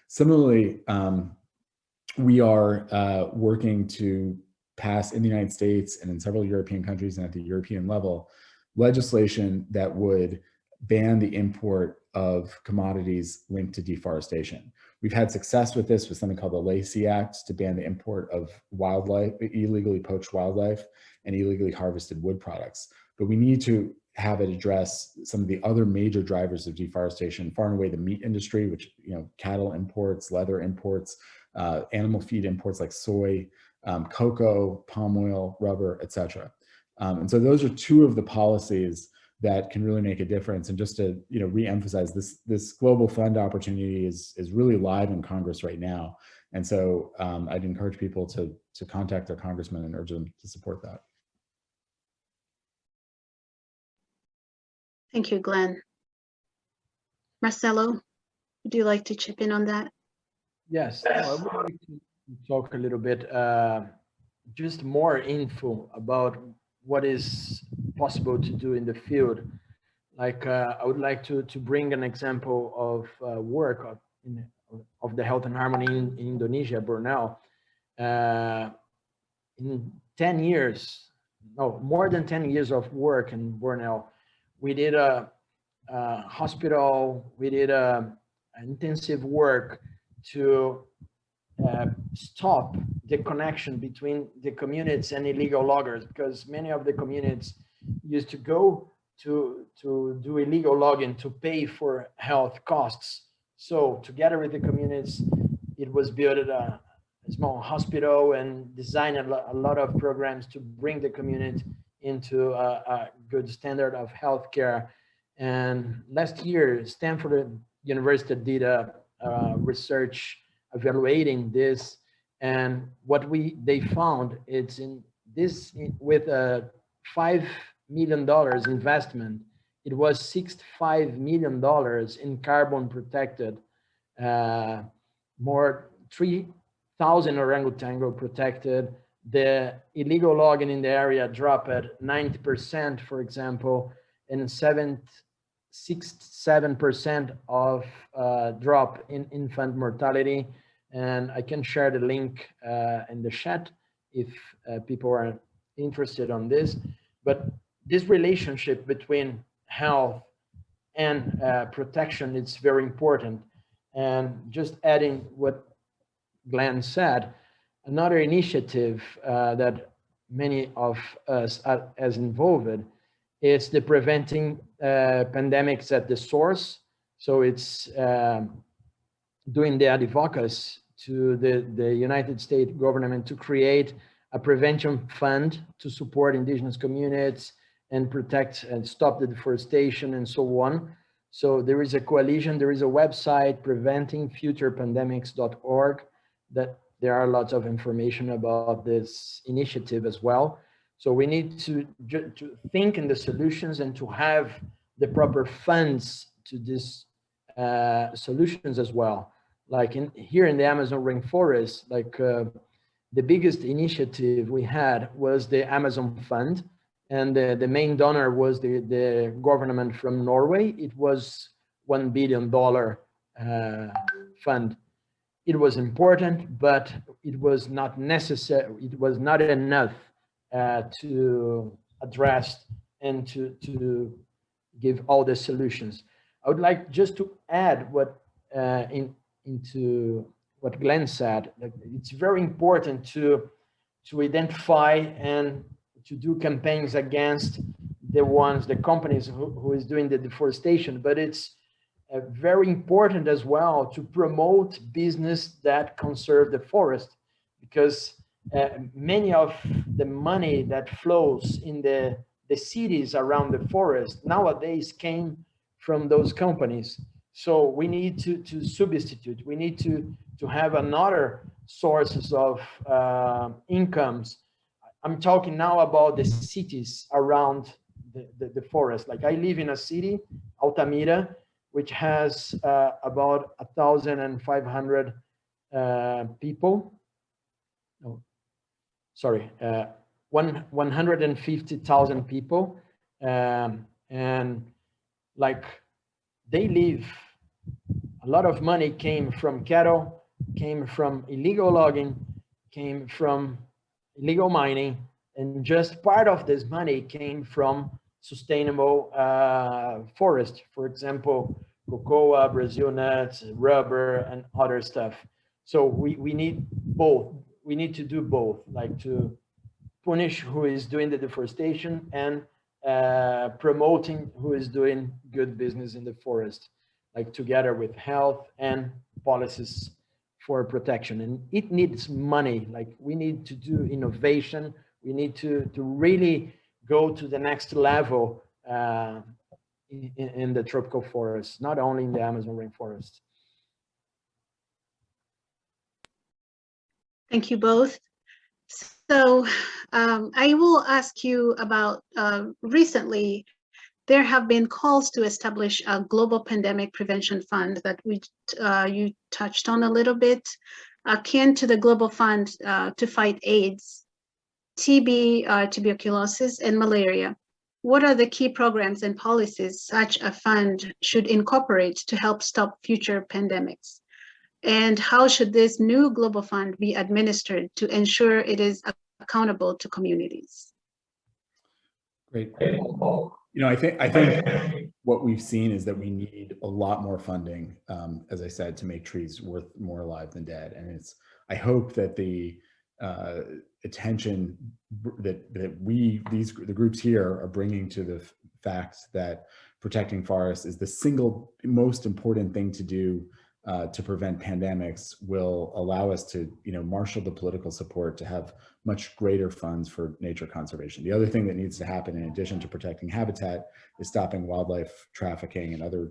Similarly, we are working to pass in the United States and in several European countries and at the European level, legislation that would ban the import of commodities linked to deforestation. We've had success with this with something called the Lacey Act to ban the import of wildlife, illegally poached wildlife, and illegally harvested wood products. But we need to have it address some of the other major drivers of deforestation, far and away the meat industry, which, cattle imports, leather imports, animal feed imports like soy, cocoa, palm oil, rubber, et cetera. And so those are two of the policies that can really make a difference. And just to re-emphasize, this global fund opportunity is really live in Congress right now. And so I'd encourage people to contact their congressman and urge them to support that. Thank you, Glenn. Marcelo, would you like to chip in on that? Yes, I would like to talk a little bit, just more info about what is possible to do in the field. Like I would like to bring an example of work of the Health and Harmony in Indonesia, Borneo. In 10 years, no, more than 10 years of work in Borneo, we did a hospital, we did intensive work to stop the connection between the communities and illegal loggers, because many of the communities used to go to do illegal logging to pay for health costs. So together with the communities, it was built a small hospital and designed a lot of programs to bring the community into a good standard of healthcare. And last year, Stanford University did a research evaluating this, and what they found, it's in this, with a $5 million investment, it was $65 million in carbon protected, more 3,000 orangutan were protected. The illegal logging in the area dropped at 90%, for example, and 7% of drop in infant mortality. And I can share the link in the chat if people are interested on this. But this relationship between health and protection is very important. And just adding what Glenn said, another initiative that many of us are as involved is the preventing pandemics at the source. So it's doing the advocacy to the United States government to create a prevention fund to support indigenous communities and protect and stop the deforestation and so on. So there is a coalition, there is a website, preventingfuturepandemics.org, that there are lots of information about this initiative as well. So we need to think in the solutions and to have the proper funds to these solutions as well. Like here in the Amazon rainforest, like the biggest initiative we had was the Amazon Fund, and the main donor was the government from Norway. It was $1 billion fund. It was important, but it was not necessary. It was not enough to address and to give all the solutions. I would like just to add what into what Glenn said. Like, it's very important to identify and to do campaigns against the companies who is doing the deforestation, but it's very important as well to promote business that conserve the forest, because many of the money that flows in the cities around the forest nowadays came from those companies. So we need to substitute. We need to have another sources of incomes. I'm talking now about the cities around the forest. Like I live in a city, Altamira, which has about 1,500 people. Oh, sorry, 150,000 people, and like they live. A lot of money came from cattle, came from illegal logging, came from illegal mining, and just part of this money came from sustainable forest, for example, cocoa, Brazil nuts, rubber, and other stuff. So we need both. We need to do both, like to punish who is doing the deforestation and promoting who is doing good business in the forest, like together with health and policies for protection. And it needs money. Like we need to do innovation. We need to really go to the next level in the tropical forests, not only in the Amazon rainforest. Thank you both. So I will ask you about recently, there have been calls to establish a global pandemic prevention fund that you touched on a little bit, akin to the global fund to fight AIDS, TB, tuberculosis, and malaria. What are the key programs and policies such a fund should incorporate to help stop future pandemics? And how should this new global fund be administered to ensure it is accountable to communities? Great. I think what we've seen is that we need a lot more funding, as I said, to make trees worth more alive than dead. And I hope that the attention that the groups here are bringing to the fact that protecting forests is the single most important thing to do to prevent pandemics will allow us to, marshal the political support to have much greater funds for nature conservation. The other thing that needs to happen in addition to protecting habitat is stopping wildlife trafficking and other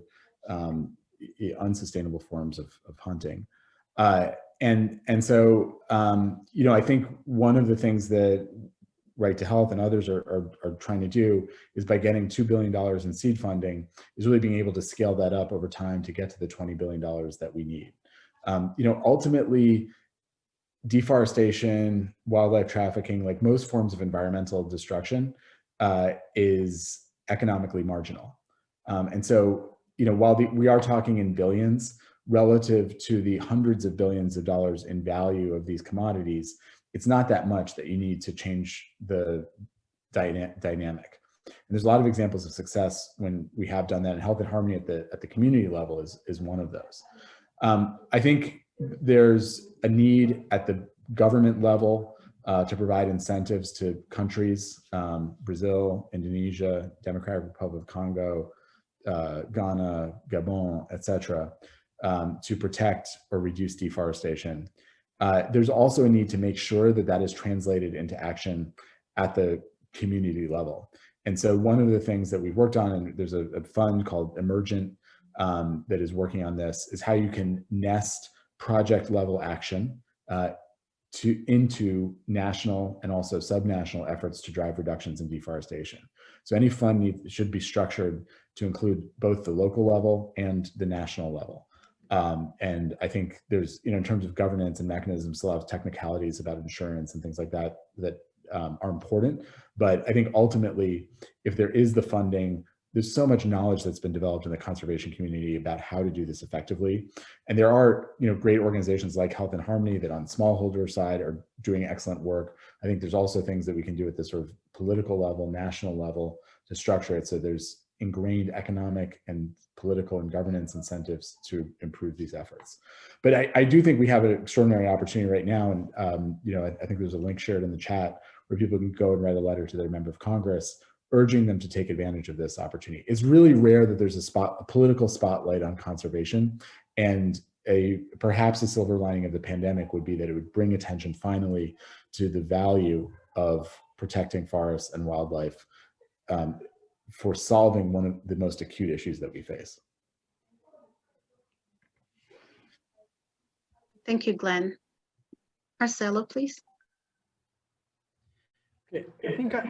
unsustainable forms of hunting. And so, I think one of the things that Right to Health and others are trying to do is, by getting $2 billion in seed funding, is really being able to scale that up over time to get to the $20 billion that we need. Ultimately, deforestation, wildlife trafficking, like most forms of environmental destruction, is economically marginal. And so, while we are talking in billions relative to the hundreds of billions of dollars in value of these commodities, it's not that much that you need to change the dynamic. And there's a lot of examples of success when we have done that, and Health and Harmony at the community level is one of those. I think there's a need at the government level to provide incentives to countries, Brazil, Indonesia, Democratic Republic of Congo, Ghana, Gabon, etc., to protect or reduce deforestation. There's also a need to make sure that that is translated into action at the community level. And so one of the things that we've worked on, and there's a fund called Emergent that is working on this, is how you can nest project level action into national and also subnational efforts to drive reductions in deforestation. So any fund should be structured to include both the local level and the national level. And I think there's, in terms of governance and mechanisms, still have technicalities about insurance and things like that that are important. But I think ultimately, if there is the funding, there's so much knowledge that's been developed in the conservation community about how to do this effectively. And there are, great organizations like Health and Harmony that on smallholder side are doing excellent work. I think there's also things that we can do at the sort of political level, national level, to structure it so there's ingrained economic and political and governance incentives to improve these efforts. But I do think we have an extraordinary opportunity right now. And, I think there's a link shared in the chat where people can go and write a letter to their member of Congress urging them to take advantage of this opportunity. It's really rare that there's a political spotlight on conservation, and perhaps a silver lining of the pandemic would be that it would bring attention finally to the value of protecting forests and wildlife for solving one of the most acute issues that we face. Thank you, Glenn. Marcelo, please. Okay, I think I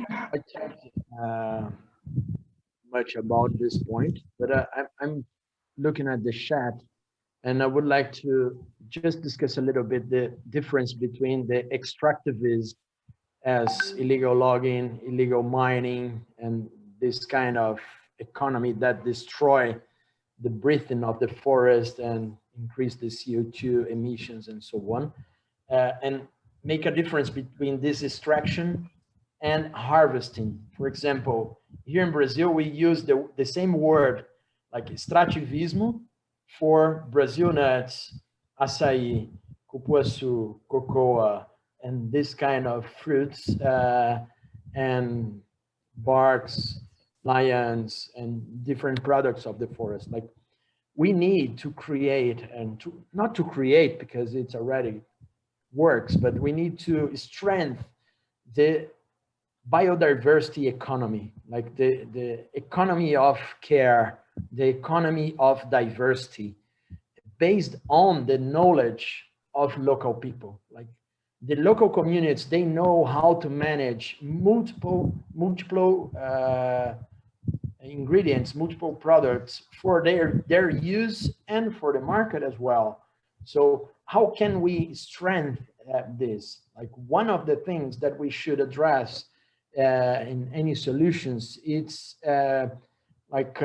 talked much about this point, but I'm looking at the chat, and I would like to just discuss a little bit the difference between the extractivism as illegal logging, illegal mining, and this kind of economy that destroy the breathing of the forest and increase the CO2 emissions and so on, and make a difference between this extraction and harvesting. For example, here in Brazil, we use the same word, like extrativismo, for Brazil nuts, açaí, cupuaçu, cocoa, and this kind of fruits and barks, lions, and different products of the forest. Like, we need to create, and not to create because it's already works, but we need to strengthen the biodiversity economy, like the economy of care, the economy of diversity, based on the knowledge of local people. Like, the local communities, they know how to manage multiple ingredients, multiple products for their use and for the market as well. So how can we strengthen this? Like, one of the things that we should address in any solutions, it's like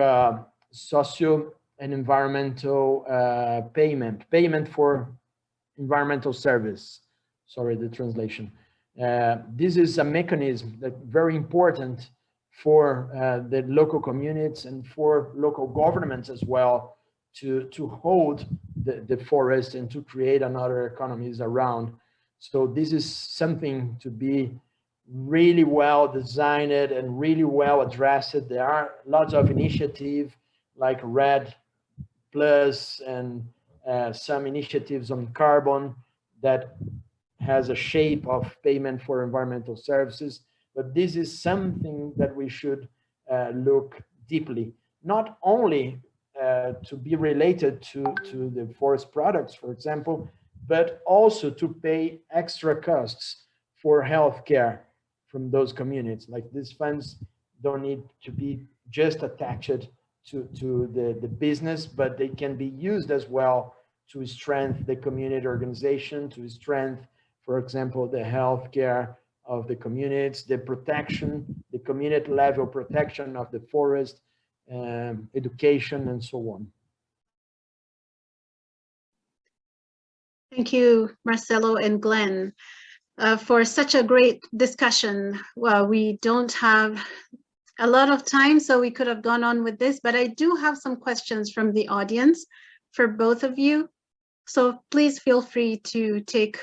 socio and environmental payment for environmental service. Sorry, the translation. This is a mechanism that's very important for the local communities and for local governments as well to hold the forest and to create another economies around. So this is something to be really well designed and really well addressed. There are lots of initiatives like Red Plus and some initiatives on carbon that has a shape of payment for environmental services. But this is something that we should look deeply, not only to be related to the forest products, for example, but also to pay extra costs for healthcare from those communities. Like these funds don't need to be just attached to the business, but they can be used as well to strengthen the community organization, to strengthen, for example, the healthcare of the communities, the protection, the community level protection of the forest, education, and so on. Thank you, Marcelo and Glenn, for such a great discussion. Well, we don't have a lot of time, so we could have gone on with this, but I do have some questions from the audience for both of you. So please feel free to take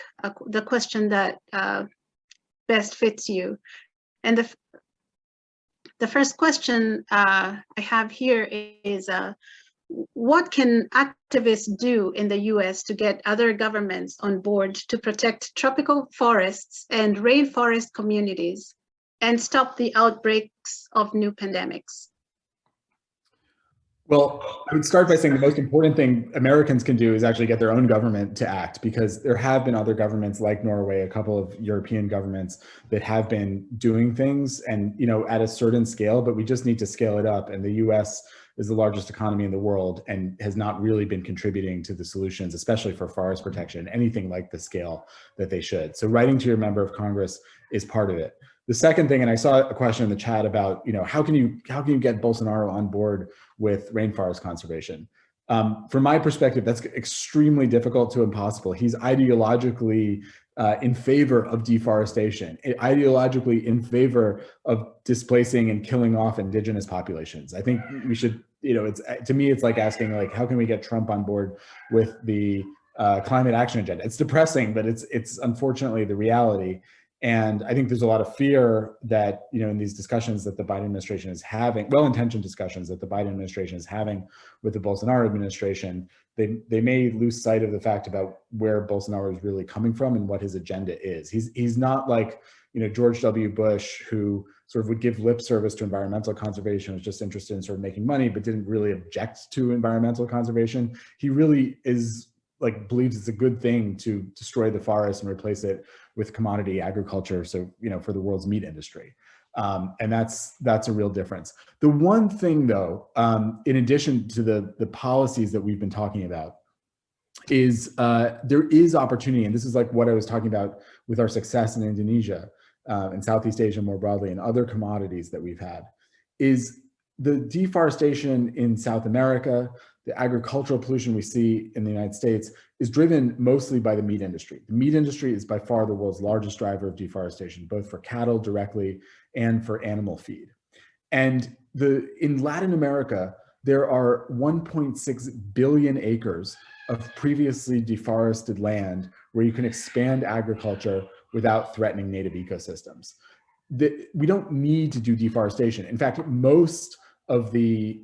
the question that best fits you. And the first question I have here is, what can activists do in the US to get other governments on board to protect tropical forests and rainforest communities and stop the outbreaks of new pandemics? Well, I would start by saying the most important thing Americans can do is actually get their own government to act, because there have been other governments like Norway, a couple of European governments that have been doing things and, you know, at a certain scale, but we just need to scale it up. And the US is the largest economy in the world and has not really been contributing to the solutions, especially for forest protection, anything like the scale that they should. So writing to your member of Congress is part of it. The second thing, and I saw a question in the chat about, you know, how can you get Bolsonaro on board with rainforest conservation? From my perspective, that's extremely difficult to impossible. He's ideologically in favor of deforestation, ideologically in favor of displacing and killing off indigenous populations. I think we should, you know, to me, it's like asking, like, how can we get Trump on board with the climate action agenda? It's depressing, but it's unfortunately the reality. And I think there's a lot of fear that, you know, in these discussions that the Biden administration is having, well-intentioned discussions that the Biden administration is having with the Bolsonaro administration, they may lose sight of the fact about where Bolsonaro is really coming from and what his agenda is. He's not like, you know, George W. Bush, who sort of would give lip service to environmental conservation, was just interested in sort of making money, but didn't really object to environmental conservation. He really is like, believes it's a good thing to destroy the forest and replace it with commodity agriculture. So, you know, for the world's meat industry. And that's a real difference. The one thing though, in addition to the policies that we've been talking about, is there is opportunity, and this is like what I was talking about with our success in Indonesia and Southeast Asia more broadly, and other commodities that we've had, is the deforestation in South America, the agricultural pollution we see in the United States is driven mostly by the meat industry. The meat industry is by far the world's largest driver of deforestation, both for cattle directly and for animal feed. And in Latin America, there are 1.6 billion acres of previously deforested land where you can expand agriculture without threatening native ecosystems. We don't need to do deforestation. In fact, most of the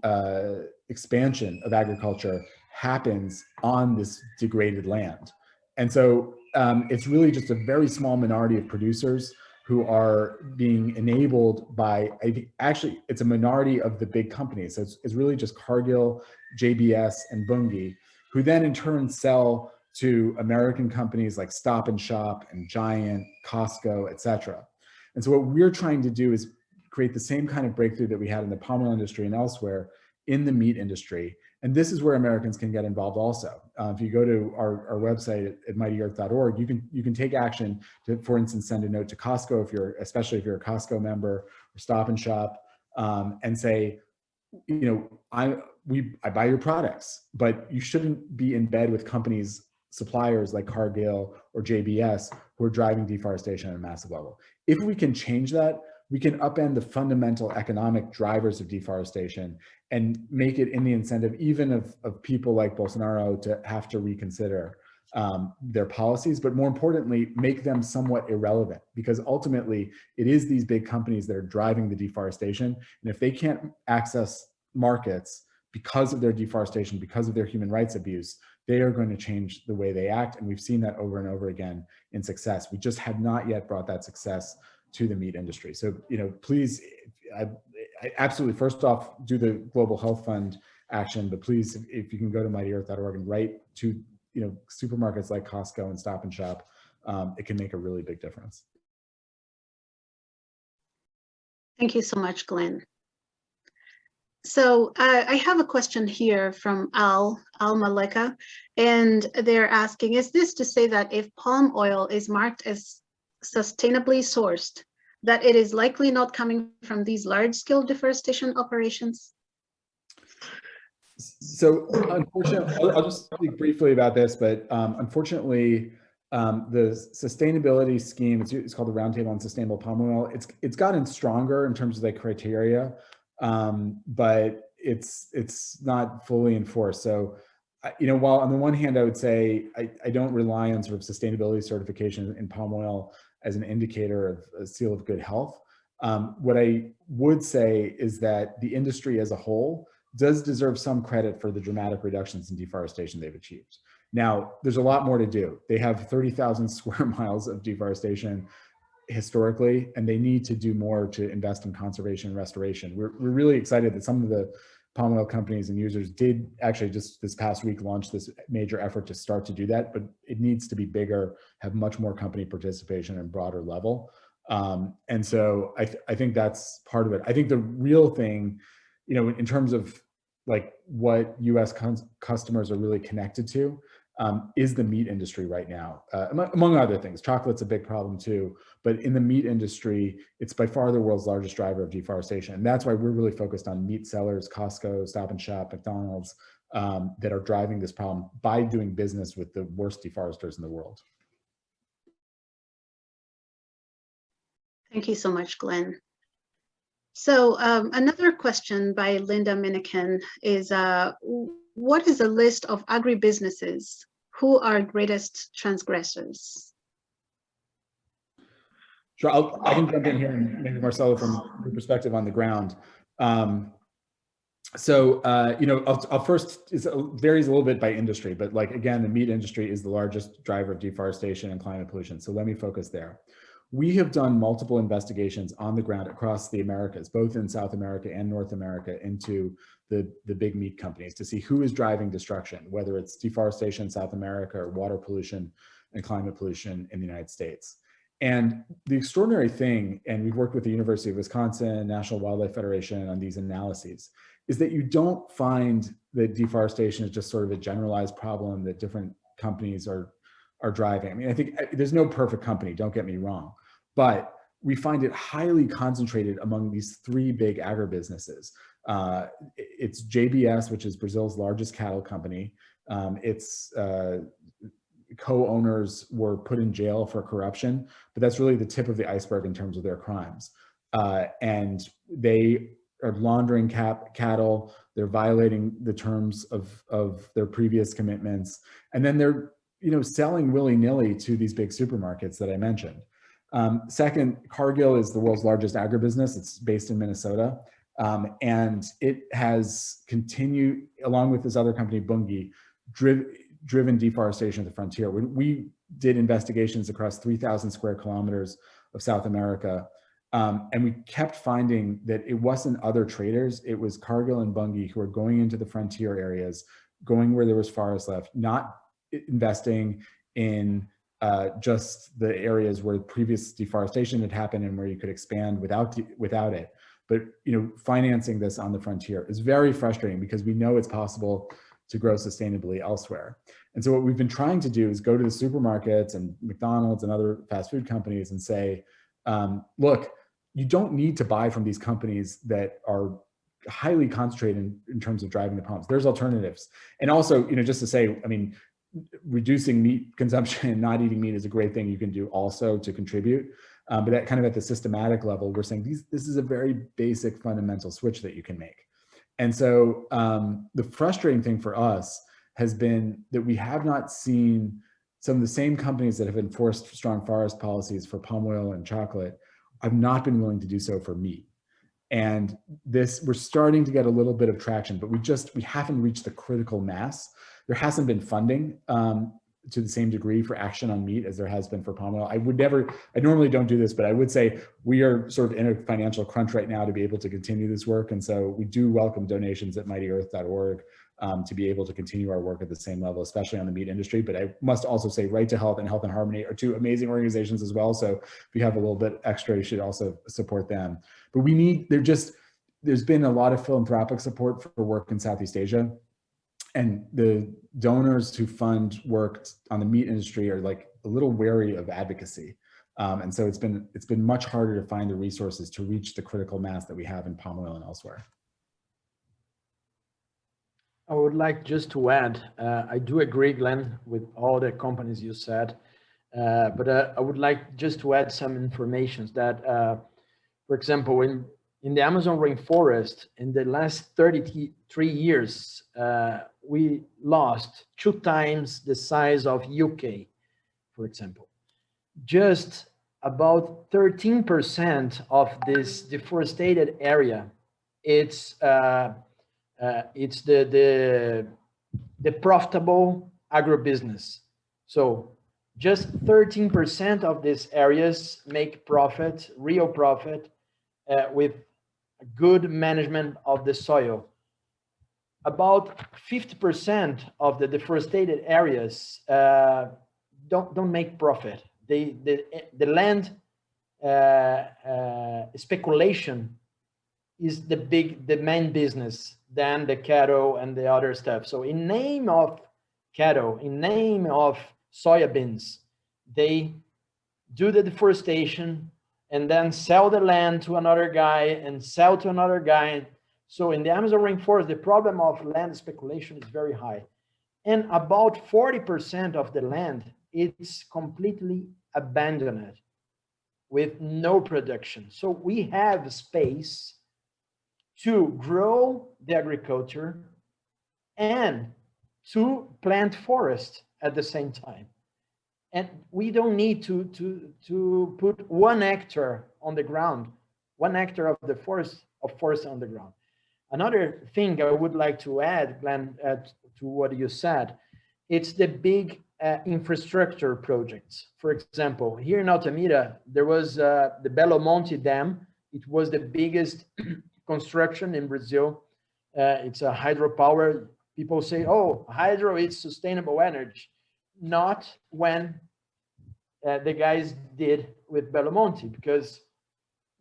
expansion of agriculture happens on this degraded land. And so it's really just a very small minority of producers who are being enabled by, actually, it's a minority of the big companies. So it's really just Cargill, JBS, and Bunge, who then in turn sell to American companies like Stop and Shop and Giant, Costco, et cetera. And so what we're trying to do is create the same kind of breakthrough that we had in the palm oil industry and elsewhere in the meat industry. And this is where Americans can get involved also. If you go to our website at mightyearth.org, you can take action to, for instance, send a note to Costco, especially if you're a Costco member, or Stop and Shop, and say, you know, I buy your products, but you shouldn't be in bed with companies, suppliers like Cargill or JBS, who are driving deforestation at a massive level. If we can change that, we can upend the fundamental economic drivers of deforestation and make it in the incentive even of people like Bolsonaro to have to reconsider their policies, but more importantly, make them somewhat irrelevant, because ultimately it is these big companies that are driving the deforestation. And if they can't access markets because of their deforestation, because of their human rights abuse, they are going to change the way they act. And we've seen that over and over again in success. We just have not yet brought that success to the meat industry. So, please, I absolutely, first off, do the Global Health Fund action, but please, if you can go to mightyearth.org and write to, supermarkets like Costco and Stop and Shop, it can make a really big difference. Thank you so much, Glenn. So I have a question here from Al Maleka, and they're asking, is this to say that if palm oil is marked as sustainably sourced, that it is likely not coming from these large-scale deforestation operations? So unfortunately, I'll just speak briefly about this, but unfortunately, the sustainability scheme, it's called the Roundtable on Sustainable Palm Oil. It's gotten stronger in terms of the criteria, but it's not fully enforced. So, while on the one hand, I would say I don't rely on sort of sustainability certification in palm oil as an indicator of a seal of good health, what I would say is that the industry as a whole does deserve some credit for the dramatic reductions in deforestation they've achieved. Now, there's a lot more to do. They have 30,000 square miles of deforestation historically, and they need to do more to invest in conservation and restoration. We're really excited that some of the palm oil companies and users did actually just this past week launch this major effort to start to do that, but it needs to be bigger, have much more company participation and broader level. And so I think that's part of it. I think the real thing, in terms of like what US customers are really connected to, is the meat industry right now, among other things. Chocolate's a big problem too, but in the meat industry, it's by far the world's largest driver of deforestation. And that's why we're really focused on meat sellers, Costco, Stop and Shop, McDonald's, that are driving this problem by doing business with the worst deforesters in the world. Thank you so much, Glenn. So another question by Linda Minikin is, what is a list of agribusinesses who are greatest transgressors? Sure, I can jump in here, and maybe Marcelo from your perspective on the ground. I'll first, it varies a little bit by industry, but like, again, the meat industry is the largest driver of deforestation and climate pollution. So let me focus there. We have done multiple investigations on the ground across the Americas, both in South America and North America, into the big meat companies to see who is driving destruction, whether it's deforestation in South America or water pollution and climate pollution in the United States. And the extraordinary thing, and we've worked with the University of Wisconsin, National Wildlife Federation on these analyses, is that you don't find that deforestation is just sort of a generalized problem that different companies are driving. I mean, I think there's no perfect company, don't get me wrong, but we find it highly concentrated among these three big agribusinesses. It's JBS, which is Brazil's largest cattle company. Its co-owners were put in jail for corruption, but that's really the tip of the iceberg in terms of their crimes. And they are laundering cattle, they're violating the terms of their previous commitments, and then they're selling willy-nilly to these big supermarkets that I mentioned. Second, Cargill is the world's largest agribusiness. It's based in Minnesota. And it has continued, along with this other company, Bunge, driven deforestation at the frontier. We did investigations across 3,000 square kilometers of South America. And we kept finding that it wasn't other traders, it was Cargill and Bunge who were going into the frontier areas, going where there was forest left, not investing in just the areas where previous deforestation had happened and where you could expand without it. But financing this on the frontier is very frustrating because we know it's possible to grow sustainably elsewhere. And so what we've been trying to do is go to the supermarkets and McDonald's and other fast food companies and say, look, you don't need to buy from these companies that are highly concentrated in terms of driving the problems. There's alternatives. And also, just to say, I mean, reducing meat consumption and not eating meat is a great thing you can do also to contribute. But that kind of at the systematic level, we're saying this is a very basic fundamental switch that you can make. And so the frustrating thing for us has been that we have not seen some of the same companies that have enforced strong forest policies for palm oil and chocolate have not been willing to do so for meat. And this, we're starting to get a little bit of traction, but we haven't reached the critical mass. There hasn't been funding to the same degree for action on meat as there has been for palm oil. I normally don't do this, but I would say we are sort of in a financial crunch right now to be able to continue this work. And so we do welcome donations at mightyearth.org to be able to continue our work at the same level, especially on the meat industry. But I must also say Right to Health and Health in Harmony are two amazing organizations as well. So if you have a little bit extra, you should also support them. But there's been a lot of philanthropic support for work in Southeast Asia. And the donors who fund work on the meat industry are like a little wary of advocacy. And so it's been much harder to find the resources to reach the critical mass that we have in palm oil and elsewhere. I would like just to add, I do agree, Glenn, with all the companies you said, but I would like just to add some information that, for example, in the Amazon rainforest, in the last 33 years, we lost 2 times the size of UK, for example. Just about 13% of this deforested area, it's the profitable agribusiness. So just 13% of these areas make profit, real profit, with good management of the soil. About 50% of the deforested areas don't make profit. The land speculation is the main business than the cattle and the other stuff. So in name of cattle, in name of soybeans, they do the deforestation and then sell the land to another guy and sell to another guy. So in the Amazon rainforest, the problem of land speculation is very high. And about 40% of the land is completely abandoned with no production. So we have space to grow the agriculture and to plant forest at the same time. And we don't need to put 1 hectare on the ground, 1 hectare of the forest on the ground. Another thing I would like to add, Glenn, to what you said, it's the big infrastructure projects. For example, here in Altamira, there was the Belo Monte Dam. It was the biggest construction in Brazil. It's a hydropower. People say, oh, hydro is sustainable energy. Not when the guys did with Belo Monte, because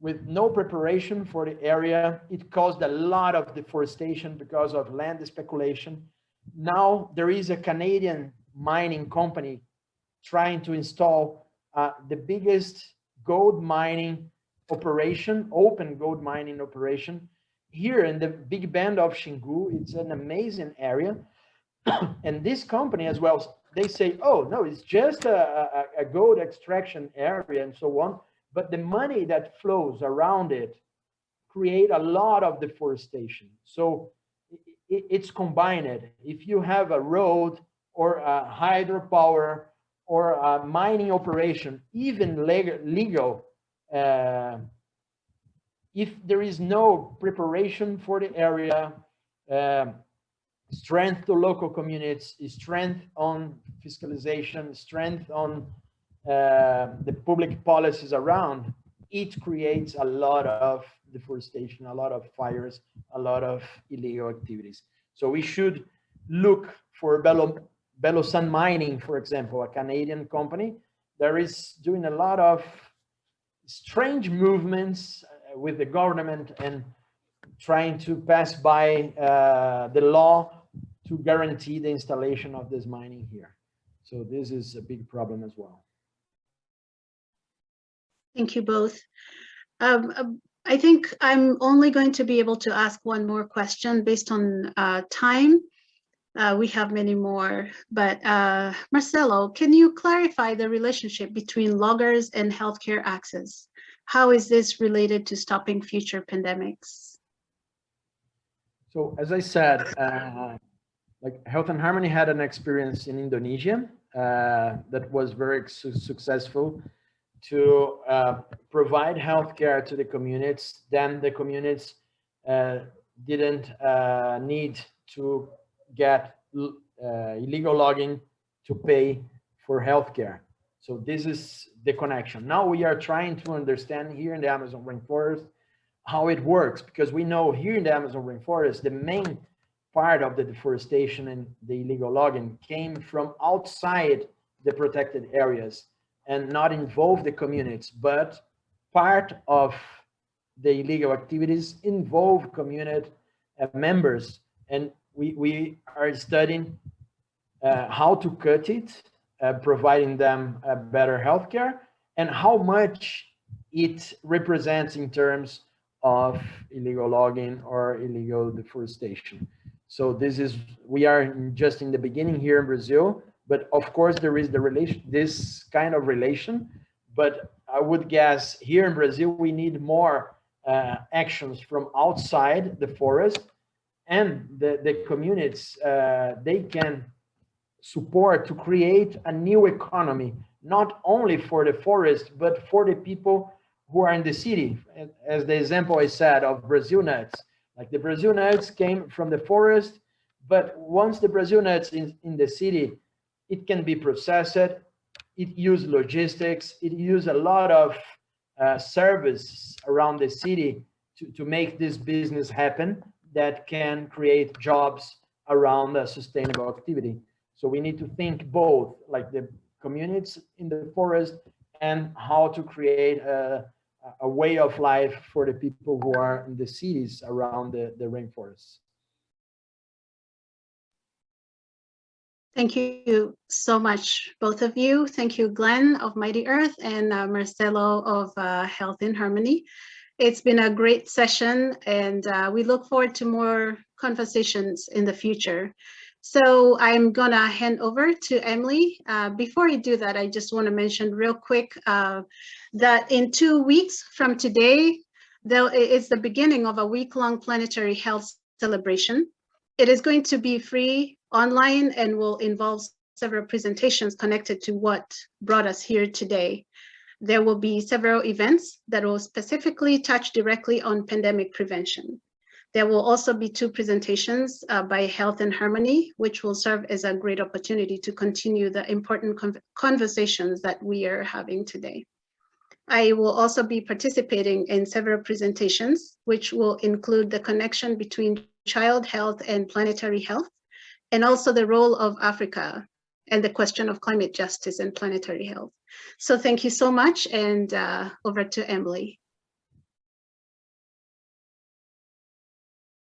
with no preparation for the area, it caused a lot of deforestation because of land speculation. Now there is a Canadian mining company trying to install the biggest gold mining operation, open gold mining operation here in the big band of Xingu. It's an amazing area. And this company as well, they say, oh, no, it's just a gold extraction area and so on. But the money that flows around it create a lot of deforestation. So it's combined. If you have a road or a hydropower or a mining operation, even legal, if there is no preparation for the area, strength to local communities, strength on fiscalization, strength on the public policies around, it creates a lot of deforestation, a lot of fires, a lot of illegal activities. So we should look for Belo Sun Mining, for example, a Canadian company that is doing a lot of strange movements with the government and trying to pass by the law to guarantee the installation of this mining here. So this is a big problem as well. Thank you both. I think I'm only going to be able to ask one more question based on time. We have many more, but Marcelo, can you clarify the relationship between loggers and healthcare access? How is this related to stopping future pandemics? So as I said, like Health and Harmony had an experience in Indonesia that was very successful to provide healthcare to the communities. Then the communities didn't need to get illegal logging to pay for healthcare. So this is the connection. Now we are trying to understand here in the Amazon rainforest how it works, because we know here in the Amazon rainforest, the main part of the deforestation and the illegal logging came from outside the protected areas and not involve the communities, but part of the illegal activities involve community members. And we are studying how to cut it, providing them a better healthcare, and how much it represents in terms of illegal logging or illegal deforestation. So this is, we are just in the beginning here in Brazil, but of course there is the relation, this kind of relation, but I would guess here in Brazil, we need more actions from outside the forest, and the communities, they can support to create a new economy, not only for the forest, but for the people who are in the city. As the example I said of Brazil nuts, like the Brazil nuts came from the forest, but once the Brazil nuts in the city, it can be processed, it uses logistics, it uses a lot of service around the city to make this business happen that can create jobs around a sustainable activity. So we need to think both, like the communities in the forest and how to create a way of life for the people who are in the cities around the rainforests. Thank you so much, both of you. Thank you, Glenn of Mighty Earth and Marcelo of Health in Harmony. It's been a great session, and we look forward to more conversations in the future. So I'm gonna hand over to Emily. Before I do that, I just wanna mention real quick that in 2 weeks from today, it's the beginning of a week-long planetary health celebration. It is going to be free online and will involve several presentations connected to what brought us here today. There will be several events that will specifically touch directly on pandemic prevention. There will also be 2 presentations by Health and Harmony, which will serve as a great opportunity to continue the important conversations that we are having today. I will also be participating in several presentations, which will include the connection between child health and planetary health, and also the role of Africa and the question of climate justice and planetary health. So thank you so much, and over to Emily.